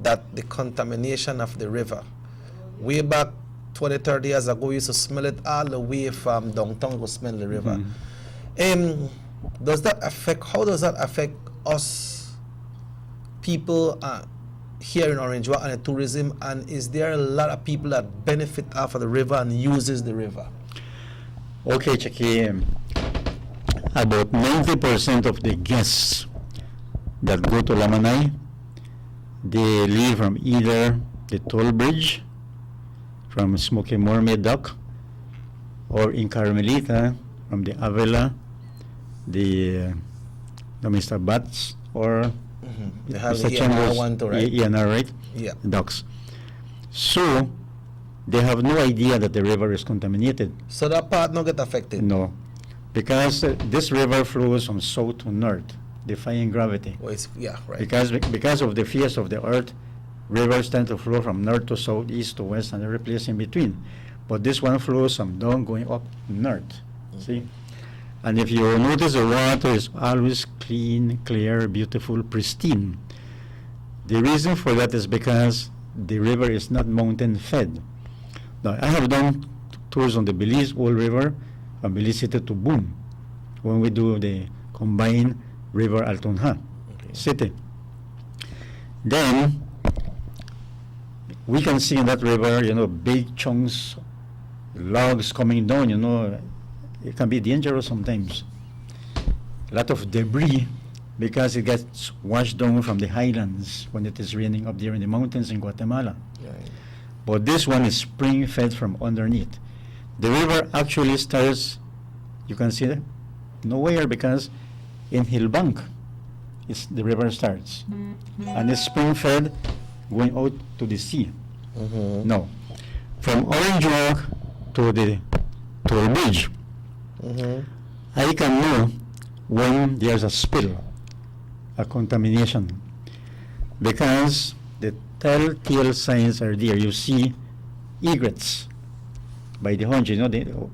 that the contamination of the river, way back 20, 30 years ago, we used to smell it all the way from downtown to smell the river. Does that affect, how does that affect us people here in Orange Walk and the tourism, and is there a lot of people that benefit off of the river and uses the river? Okay, Chucky. About 90% of the guests that go to Lamanay, they leave from either the toll bridge, from Smoky Mermaid Dock, or in Carmelita, from the Avila, the Mr. Bats, or They have Mr. the Chambers, one too, right? ENR, right? Yeah. Docks. So, they have no idea that the river is contaminated. So that part not get affected? No, because this river flows from south to north, defying gravity. Oh, yeah, right. Because of the force of the earth, rivers tend to flow from north to south, east to west, and every place in between. But this one flows from down going up north. See? And if you notice, the water is always clean, clear, beautiful, pristine. The reason for that is because the river is not mountain fed. Now, I have done tours on the Belize Old River from Belize City to Boom when we do the combined river Altonha City. Then we can see in that river, big chunks, logs coming down, it can be dangerous sometimes. a lot of debris because it gets washed down from the highlands when it is raining up there in the mountains in Guatemala. But this one is spring fed from underneath. The river actually starts, you can see that, nowhere because in Hillbank the river starts. And it's spring fed going out to the sea. No. From Orange Walk to the bridge, I can know when there's a spill, a contamination, because the telltale signs are there. You see egrets by the hundred,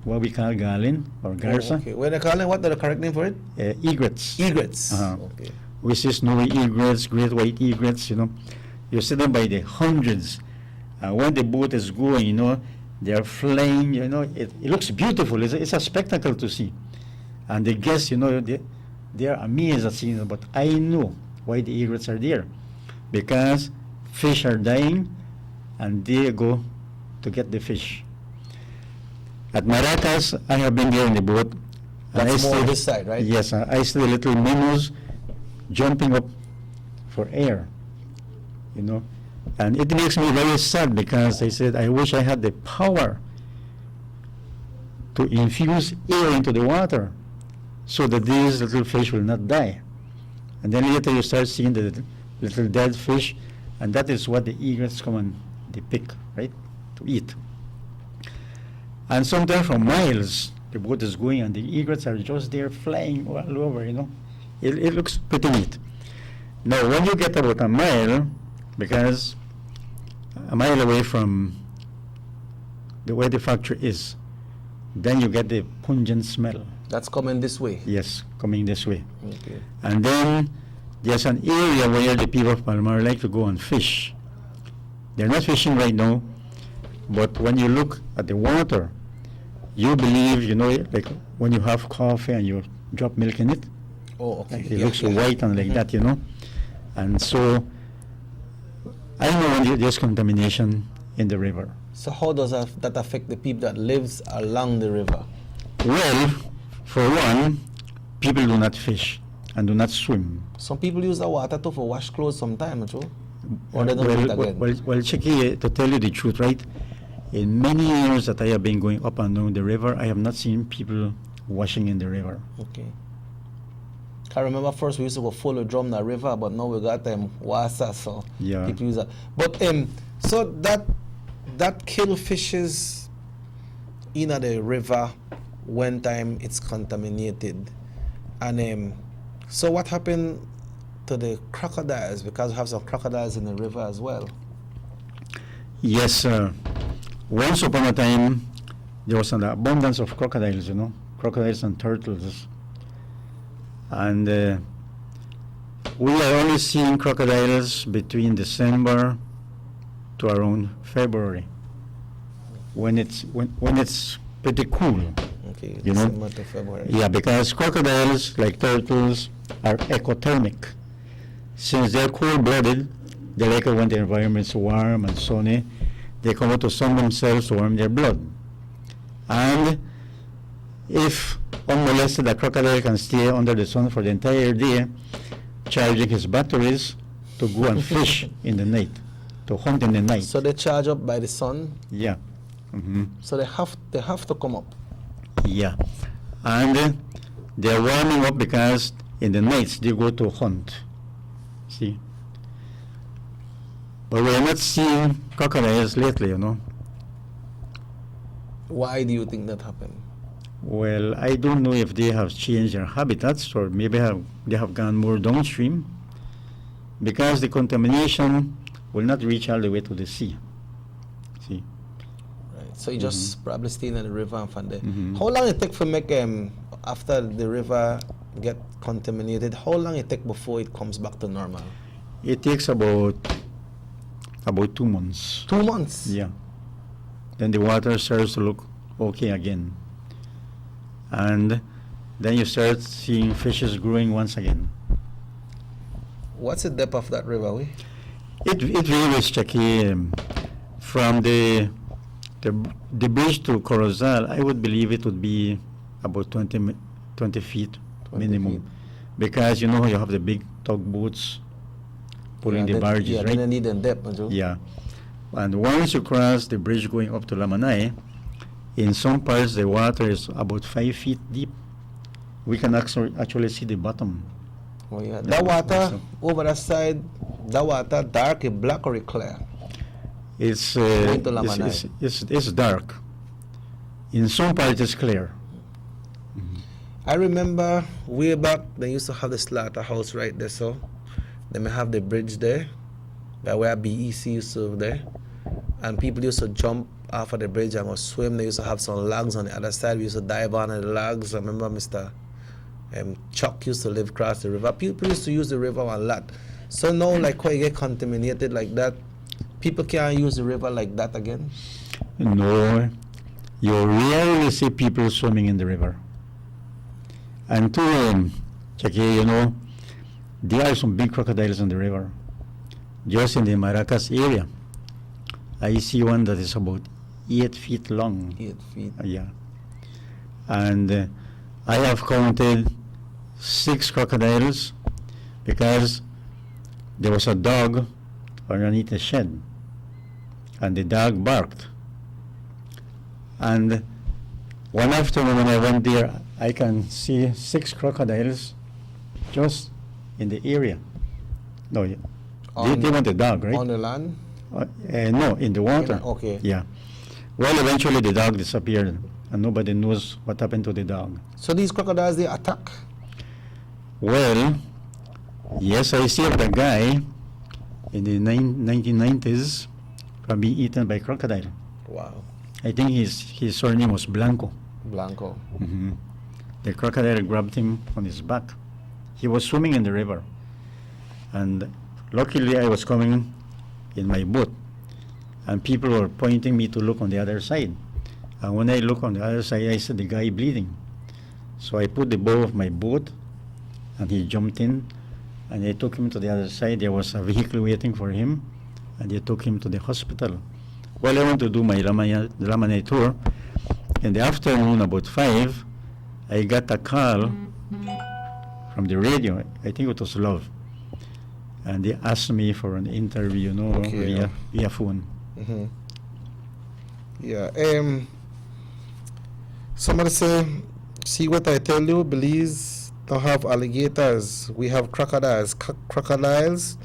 what we call galin or garza. Okay. What they call it? What the correct name for it? Egrets. Egrets. Okay. We see snowy egrets, great white egrets, You see them by the hundreds. When the boat is going, they are flying, it looks beautiful. It's a spectacle to see. And the guests, they are amazed at seeing it. But I know why the egrets are there. Because fish are dying, and they go to get the fish. At Maracas, I have been there in the boat. That's more this side, right? Yes, I see the little minnows jumping up for air, And it makes me very sad because I said, I wish I had the power to infuse air into the water so that these little fish will not die. And then later you start seeing the little dead fish, and that is what the egrets come and they pick, right, to eat. And sometimes for miles, the boat is going and the egrets are just there flying all over, It looks pretty neat. Now, when you get about a mile, because a mile away from where the factory is, then you get the pungent smell. That's coming this way? Yes, coming this way. Okay. And then there's an area where the people of Palmar like to go and fish. They're not fishing right now, but when you look at the water, you believe, like when you have coffee and you drop milk in it, it looks white and like that, And so I know when there's contamination in the river. So how does that affect the people that lives along the river? Well, for one, people do not fish and do not swim. Some people use the water to for wash clothes sometimes, too. Or they don't do it again. Well, Chicky, to tell you the truth, right? In many years that I have been going up and down the river, I have not seen people washing in the river. Okay. I remember first we used to go follow drum the river, but now we got water, so people use that. But so that kill fishes in the river when time it's contaminated, and so what happened to the crocodiles, because we have some crocodiles in the river as well? Yes, once upon a time there was an abundance of crocodiles, crocodiles and turtles. And we are only seeing crocodiles between December to around February, when it's pretty cool. Okay, December to February. Yeah, because crocodiles, like turtles, are ecothermic. Since they're cold-blooded, they like it when the environment's warm and sunny. They come out to sun themselves to warm their blood. And if unmolested, a crocodile can stay under the sun for the entire day, charging his batteries to go and fish in the night, to hunt in the night. So they charge up by the sun? Yeah. So they have to come up? Yeah. And they're warming up because in the nights they go to hunt. See? But we're not seeing crocodiles lately, Why do you think that happened? Well, I don't know if they have changed their habitats or maybe they have gone more downstream, because the contamination will not reach all the way to the sea. See? Right. So you just probably stay in the river and from there. How long it take for make after the river get contaminated? How long it take before it comes back to normal? It takes about 2 months. 2 months? Yeah. Then the water starts to look okay again. And then you start seeing fishes growing once again. What's the depth of that river? It varies, Chucky. From the bridge to Corozal, I would believe it would be about 20 feet 20 minimum. feet. because you know you have the big tugboats pulling the barges, yeah, right? they need them depth, Joe. Yeah. And once you cross the bridge going up to Lamanai, in some parts the water is about 5 feet deep. We can actually see the bottom. Oh yeah, that water over that side, that water dark, it black or it clear? It's Going to Lamanai. it's dark. In some parts it's clear. I remember way back they used to have the slaughterhouse right there, so they may have the bridge there, by where BEC used to there, and people used to jump off of the bridge and would swim. They used to have some logs on the other side. We used to dive on the logs. I remember Mr. Chuck used to live across the river. People used to use the river a lot. So now, like, when you get contaminated like that, people can't use the river like that again. No, you rarely see people swimming in the river. And to Chaki, you know, there are some big crocodiles in the river. Just in the Maracas area, I see one that is about 8 feet long. 8 feet. Yeah. And I have counted 6 crocodiles because there was a dog underneath the shed, and the dog barked. And one afternoon when I went there, I can see 6 crocodiles just in the area. No, they want the dog, right? On the land? No, in the water. Okay. Yeah. Well, eventually the dog disappeared, and nobody knows what happened to the dog. So these crocodiles, they attack? Well, yes, I saved a guy in the 1990s from being eaten by crocodile. Wow. I think his surname was Blanco. Blanco. Mm-hmm. The crocodile grabbed him on his back. He was swimming in the river, and luckily I was coming in my boat, and people were pointing me to look on the other side. And when I look on the other side, I saw the guy bleeding. So I put the bow of my boat, and he jumped in, and they took him to the other side. There was a vehicle waiting for him, and they took him to the hospital. Well, I went to do my Lamanai tour. In the afternoon, about 5, I got a call from the radio. I think it was Love. And they asked me for an interview, via phone. Mm-hmm. Yeah. Somebody say, see what I tell you, Belize don't have alligators. We have crocodiles. Crocodiles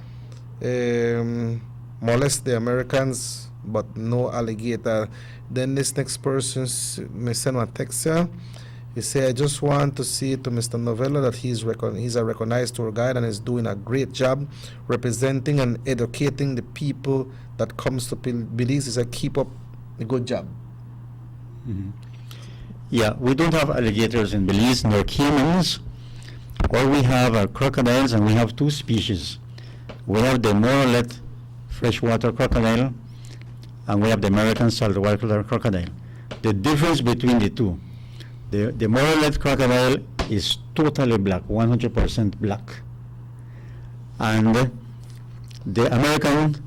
molest the Americans, but no alligator. Then this next person may send a text here. He say, I just want to say to Mr. Novella that he's a recognized tour guide and is doing a great job representing and educating the people that comes to Belize. He said, keep up a good job. Mm-hmm. Yeah, we don't have alligators in Belize, nor caimans. All we have are crocodiles, and we have 2 species. We have the Morelet freshwater crocodile, and we have the American saltwater crocodile. The difference between the two, the Morelet crocodile is totally black, 100% black. And the American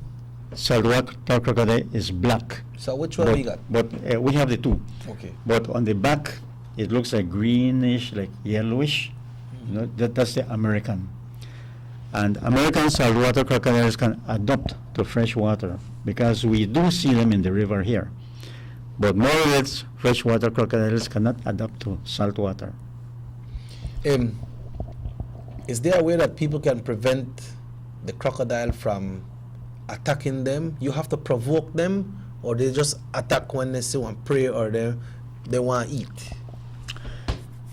saltwater crocodile is black. So which one we got? But we have the 2. Okay. But on the back, it looks like greenish, like yellowish. You know, that's the American. And American saltwater crocodiles can adapt to fresh water because we do see them in the river here. But Morelet's freshwater crocodiles cannot adapt to salt water. Is there a way that people can prevent the crocodile from attacking them? You have to provoke them, or they just attack when they see one prey or they want to eat?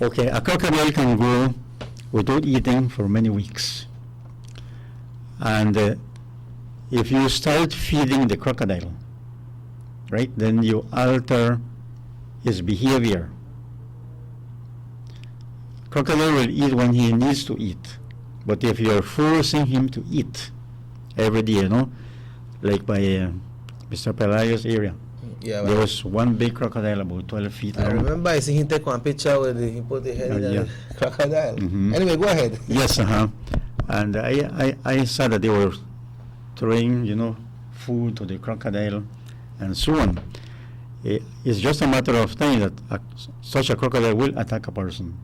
Okay, a crocodile can go without eating for many weeks. And if you start feeding the crocodile, right, then you alter his behavior. Crocodile will eat when he needs to eat. But if you're forcing him to eat every day, like by Mr. Pelayo's area, there was one big crocodile about 12 feet long. I remember I see him take one picture where he put the head in the crocodile. Mm-hmm. Anyway, go ahead. Yes, and I saw that they were throwing, food to the crocodile and so on. It's just a matter of time that such a crocodile will attack a person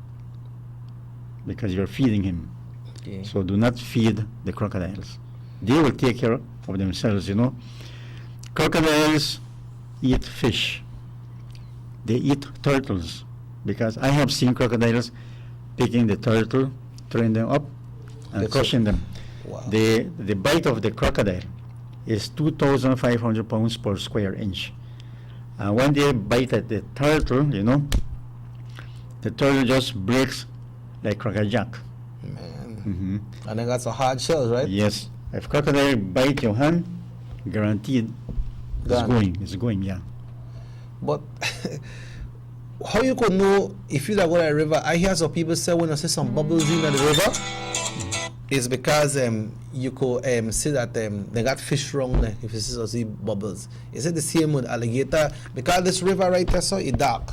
because you're feeding him. Okay. So do not feed the crocodiles. They will take care of themselves, you know. Crocodiles eat fish. They eat turtles, because I have seen crocodiles picking the turtle, throwing them up, and That's crushing them. Wow. The bite of the crocodile is 2,500 pounds per square inch. And when they bite at the turtle, you know, the turtle just breaks like crackerjack. Man. And they got some hard shells, right? Yes. If crocodile bite your hand, guaranteed Gone. it's going, yeah. But how you could know if you that go to a river? I hear some people say when I see some bubbles in the river, it's because you could see that they got fish wrong there if you see bubbles. Is it the same with alligator? Because this river right there, so it's dark.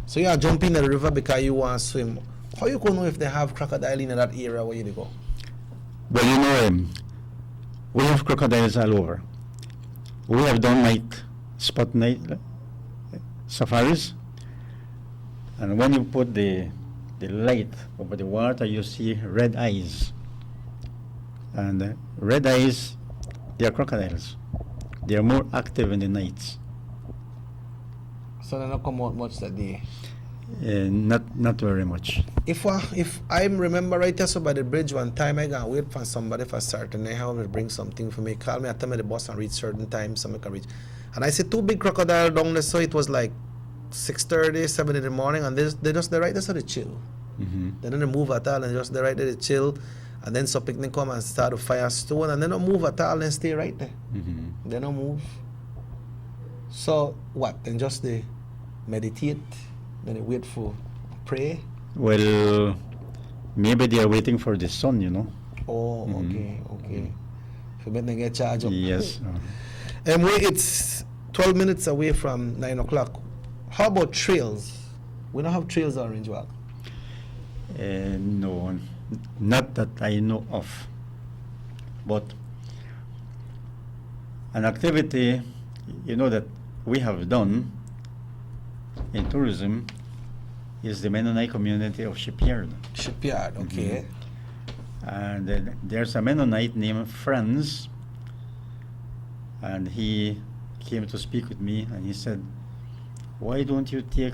So you are jumping in the river because you want to swim. How you could know if they have crocodile in that area where you go? Well, you know, we have crocodiles all over. We have done spot night safaris, and when you put the light over the water, you see red eyes. And red eyes, they are crocodiles. They are more active in the nights. So they don't come out much that day. Not very much. If I remember right there, so by the bridge one time, I got wait for somebody for certain. They have to bring something for me. Call me, I tell me the bus and reach certain time, so I can reach. And I see two big crocodile down there, so it was like 6:30, 7 in the morning, and they're right there, so they chill. They don't move at all, and they're right there, they chill. And then some picnic come and start to fire stone, and they don't move at all, and stay right there. They don't move. So what? Then just they meditate. Then they wait for pray. Well, maybe they are waiting for the sun, you know. Oh, okay. If you better get charged up. Yes. It's 12 minutes away from 9 o'clock. How about trails? We don't have trails on Orange Walk. No, not that I know of. But an activity, you know, that we have done in tourism is the Mennonite community of Shipyard. Shipyard, okay. And there's a Mennonite named Franz, and he came to speak with me, and he said, why don't you take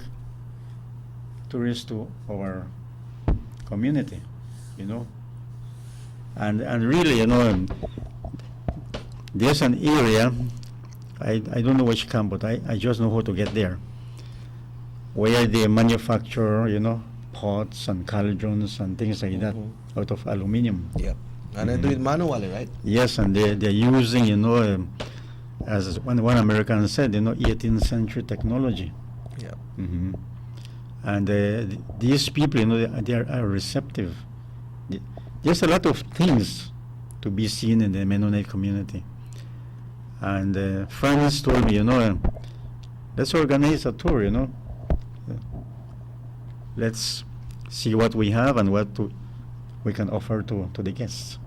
tourists to our community, you know? And really, you know, there's an area, I don't know which camp, but I just know how to get there, where they manufacture, you know, pots and cauldrons and things like that out of aluminum. Yeah, and they do it manually, right? Yes, and they're using, you know, as one American said, you know, 18th century technology. Yeah. And these people, you know, they are receptive. There's a lot of things to be seen in the Mennonite community. And friends told me, you know, let's organize a tour, you know. Let's see what we have and what we can offer to the guests.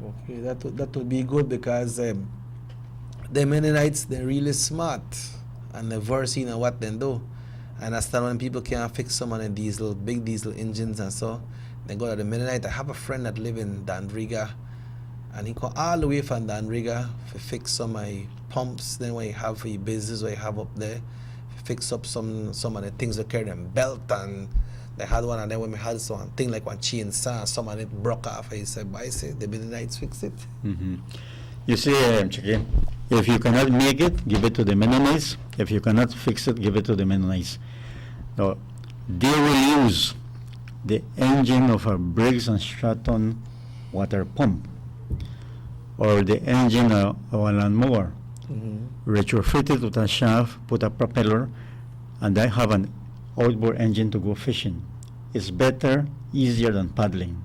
Okay, that would be good, because the Mennonites, they're really smart and they're versed in what they do. And that's when people can't fix some of the big diesel engines and so, they go to the Mennonite. I have a friend that live in Dandriga, and he come all the way from Dandriga to fix some of the pumps. Then what you have for your business, what you have up there, fix up some of the things that carry them belt, and they had one, and then when we had some thing like one chainsaw, some of it broke off. He said, "But I said the Mennonites fix it." You see, Chiki, if you cannot make it, give it to the Mennonites. If you cannot fix it, give it to the Mennonites. Now, they will use the engine of a Briggs and Stratton water pump, or the engine of a lawnmower, retrofit it with a shaft, put a propeller, and I have an outboard engine to go fishing. It's better, easier than paddling.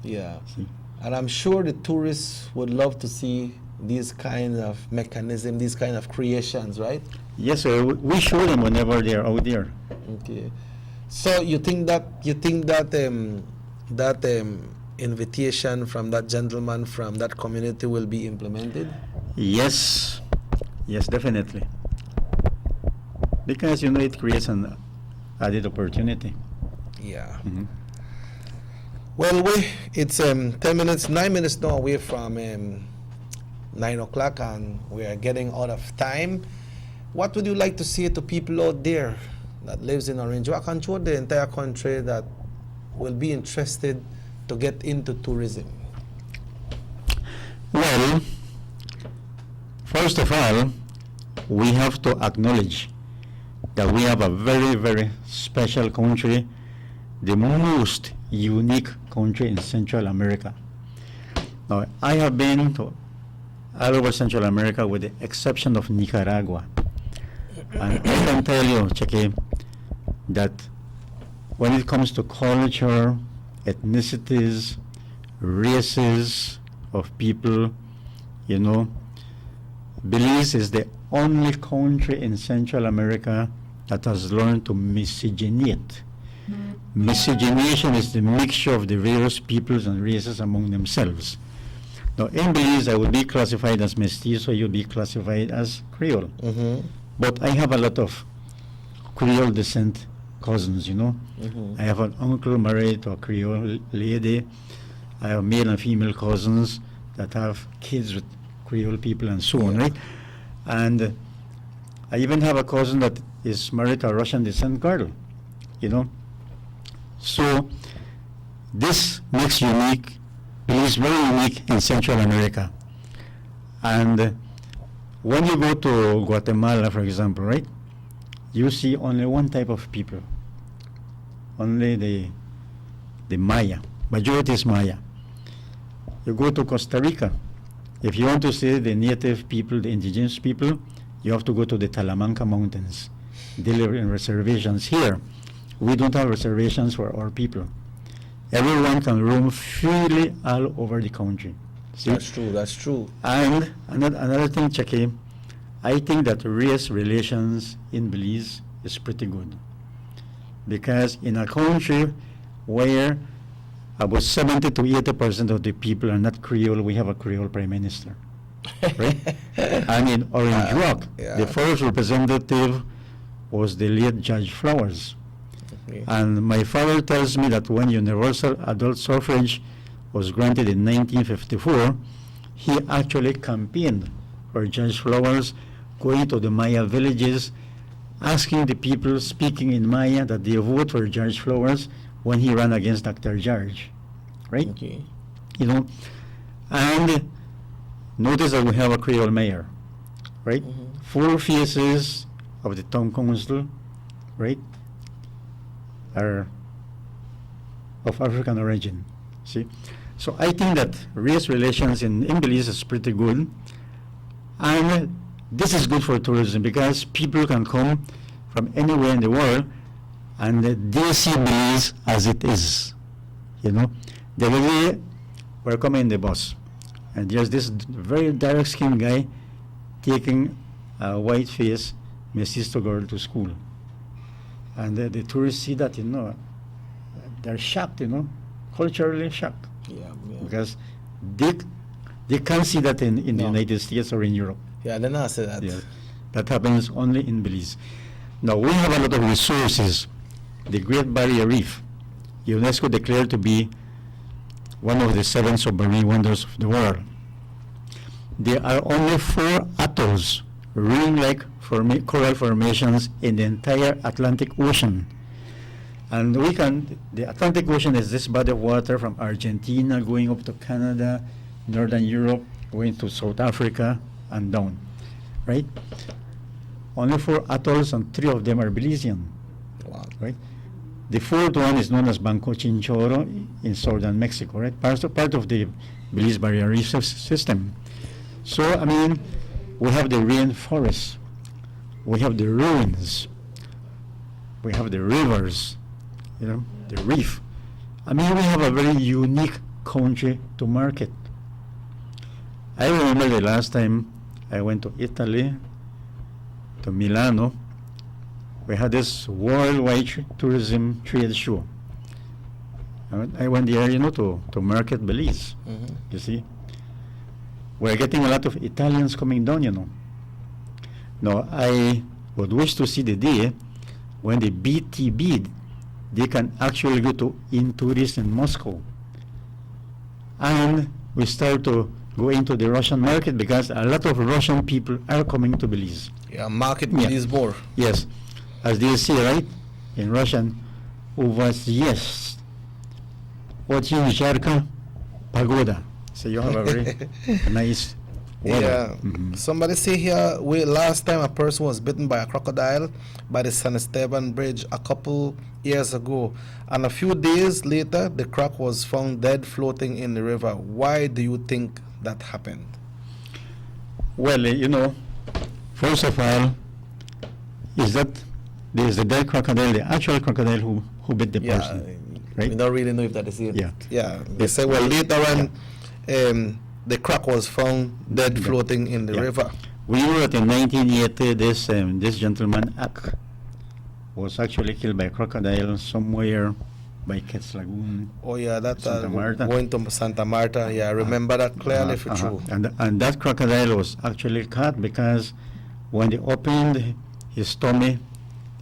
Yeah. See? And I'm sure the tourists would love to see these kind of mechanism, these kind of creations, right? Yes, sir. We show them whenever they are out there. Okay. So you think that invitation from that gentleman from that community will be implemented? Yes, definitely. Because, you know, it creates an added opportunity. Yeah. Well, it's 9 minutes now away from 9 o'clock, and we are getting out of time. What would you like to say to people out there that lives in Orange Walk and throughout the entire country that will be interested to get into tourism? Well, first of all, we have to acknowledge that we have a very, very special country, the most unique country in Central America. Now, I have been to all over Central America with the exception of Nicaragua. And I can tell you, Cheque, that when it comes to culture, ethnicities, races of people, you know, Belize is the only country in Central America that has learned to miscegenate. Miscegenation is the mixture of the various peoples and races among themselves. Now, in Belize, I would be classified as mestizo, you'll be classified as Creole. But I have a lot of Creole descent cousins, you know. I have an uncle married to a Creole lady. I have male and female cousins that have kids with Creole people and so on, right? And I even have a cousin that is married to a Russian descent girl, you know. So this makes unique, Belize very unique in Central America. And when you go to Guatemala, for example, right, you see only one type of people, only the Maya. Majority is Maya. You go to Costa Rica, if you want to see the native people, the indigenous people, you have to go to the Talamanca Mountains. They live in reservations. Here, we don't have reservations for our people. Everyone can roam freely all over the country. See? That's true, that's true. And another thing, Cheque, I think that race relations in Belize is pretty good. Because in a country where about 70 to 80% of the people are not Creole, we have a Creole Prime Minister. Right? And in Orange Rock, the first representative was the late Judge Flowers. And my father tells me that when universal adult suffrage was granted in 1954, he actually campaigned for Judge Flowers, going to the Maya villages, asking the people speaking in Maya that they vote for Judge Flowers when he ran against Dr. George, right? Okay. You know, and notice that we have a Creole mayor, right? 4 faces of the town council, right, are of African origin. See, so I think that race relations in Belize is pretty good, and this is good for tourism because people can come from anywhere in the world and they see Belize as it is. You know, the other day we're coming in the bus, and there's this very dark-skinned guy taking a white-faced mestizo girl to school. And the tourists see that, you know, they're shocked, you know, culturally shocked. Because they can't see that in the United States or in Europe. Yeah, they're not say that. Yeah, that happens only in Belize. Now, we have a lot of resources. The Great Barrier Reef, UNESCO declared to be one of the 7 submarine wonders of the world. There are only 4 atolls, ring-like coral formations in the entire Atlantic Ocean. And the Atlantic Ocean is this body of water from Argentina going up to Canada, Northern Europe, going to South Africa, and down, right? Only 4 atolls, and 3 of them are Belizean. Wow. Right? The 4th one is known as Banco Chinchorro in southern Mexico, right? Part of the Belize Barrier Reef system. So, I mean, we have the rainforests, we have the ruins, we have the rivers, you know, the reef. I mean, we have a very unique country to market. I remember the last time I went to Italy, to Milano. We had this worldwide tourism trade show. I went there, you know, to market Belize. You see, we're getting a lot of Italians coming down, you know. Now, I would wish to see the day when the BTB, they can actually go to in tourists in Moscow and we start to go into the Russian market because a lot of Russian people are coming to Belize. Yeah, market Belize more. Yes, as they say, right, in Russian, у вас есть очень жарко погода. So you have a very nice weather. Yeah. Somebody say here, last time a person was bitten by a crocodile by the San Esteban Bridge a couple years ago, and a few days later the croc was found dead floating in the river. Why do you think that happened? Well, you know, first of all, is that there is the dead crocodile, the actual crocodile who bit the person, right? We don't really know if that is it. Yeah. Yeah. They say, well, later on, the croc was found dead floating in the river. We know that in 1980, this gentleman, Ak, was actually killed by a crocodile somewhere by Ketz Lagoon. Oh, yeah, that's Santa Marta. going to Santa Marta. Yeah, I remember that clearly for true. And that crocodile was actually caught because when they opened his tummy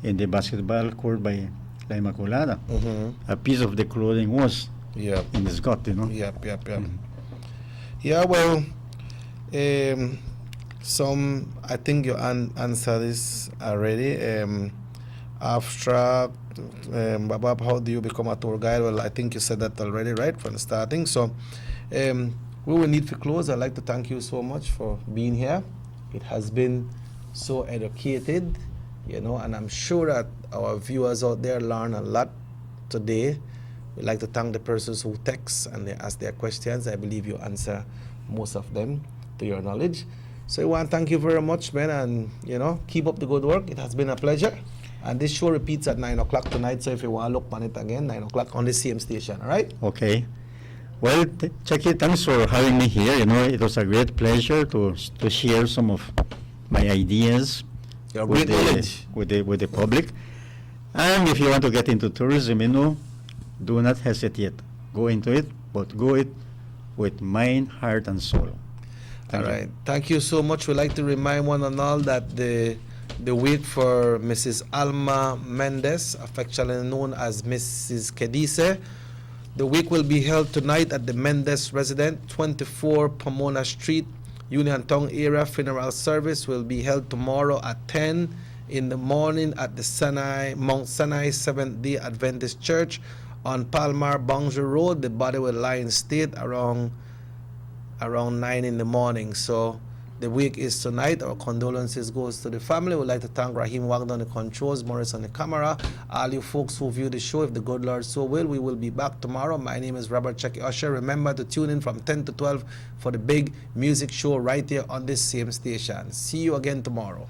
in the basketball court by La Immaculada, a piece of the clothing was in his gut, you know. Yep. Yeah, well, I think you answered this already. Abstract, Babab, how do you become a tour guide? Well, I think you said that already, right, from the starting. So, we will need to close. I'd like to thank you so much for being here. It has been so educated, you know, and I'm sure that our viewers out there learn a lot today. We'd like to thank the persons who text and they ask their questions. I believe you answer most of them to your knowledge. So I want to thank you very much, man, and, you know, keep up the good work. It has been a pleasure. And this show repeats at 9 o'clock tonight, so if you want to look on it again, 9 o'clock on the same station, all right? Okay. Well, Chucky, thanks for having me here. You know, it was a great pleasure to share some of my ideas with the public. And if you want to get into tourism, you know, do not hesitate. Go into it, but go it with mind, heart, and soul. All right. Thank you so much. We'd like to remind one and all that the week for Mrs. Alma Mendez, affectionately known as Mrs. Kedise, the week will be held tonight at the Mendez Residence, 24 Pomona Street, Uniontown area. Funeral service will be held tomorrow at 10 in the morning at the Mount Sinai Seventh-day Adventist Church on Palmar Boundary Road. The body will lie in state around 9 in the morning. So the week is tonight. Our condolences goes to the family. We'd like to thank Raheem Wagner on the controls, Morris on the camera, all you folks who view the show. If the good Lord so will, we will be back tomorrow. My name is Robert Chucky Usher. Remember to tune in from 10 to 12 for the big music show right here on this same station. See you again tomorrow.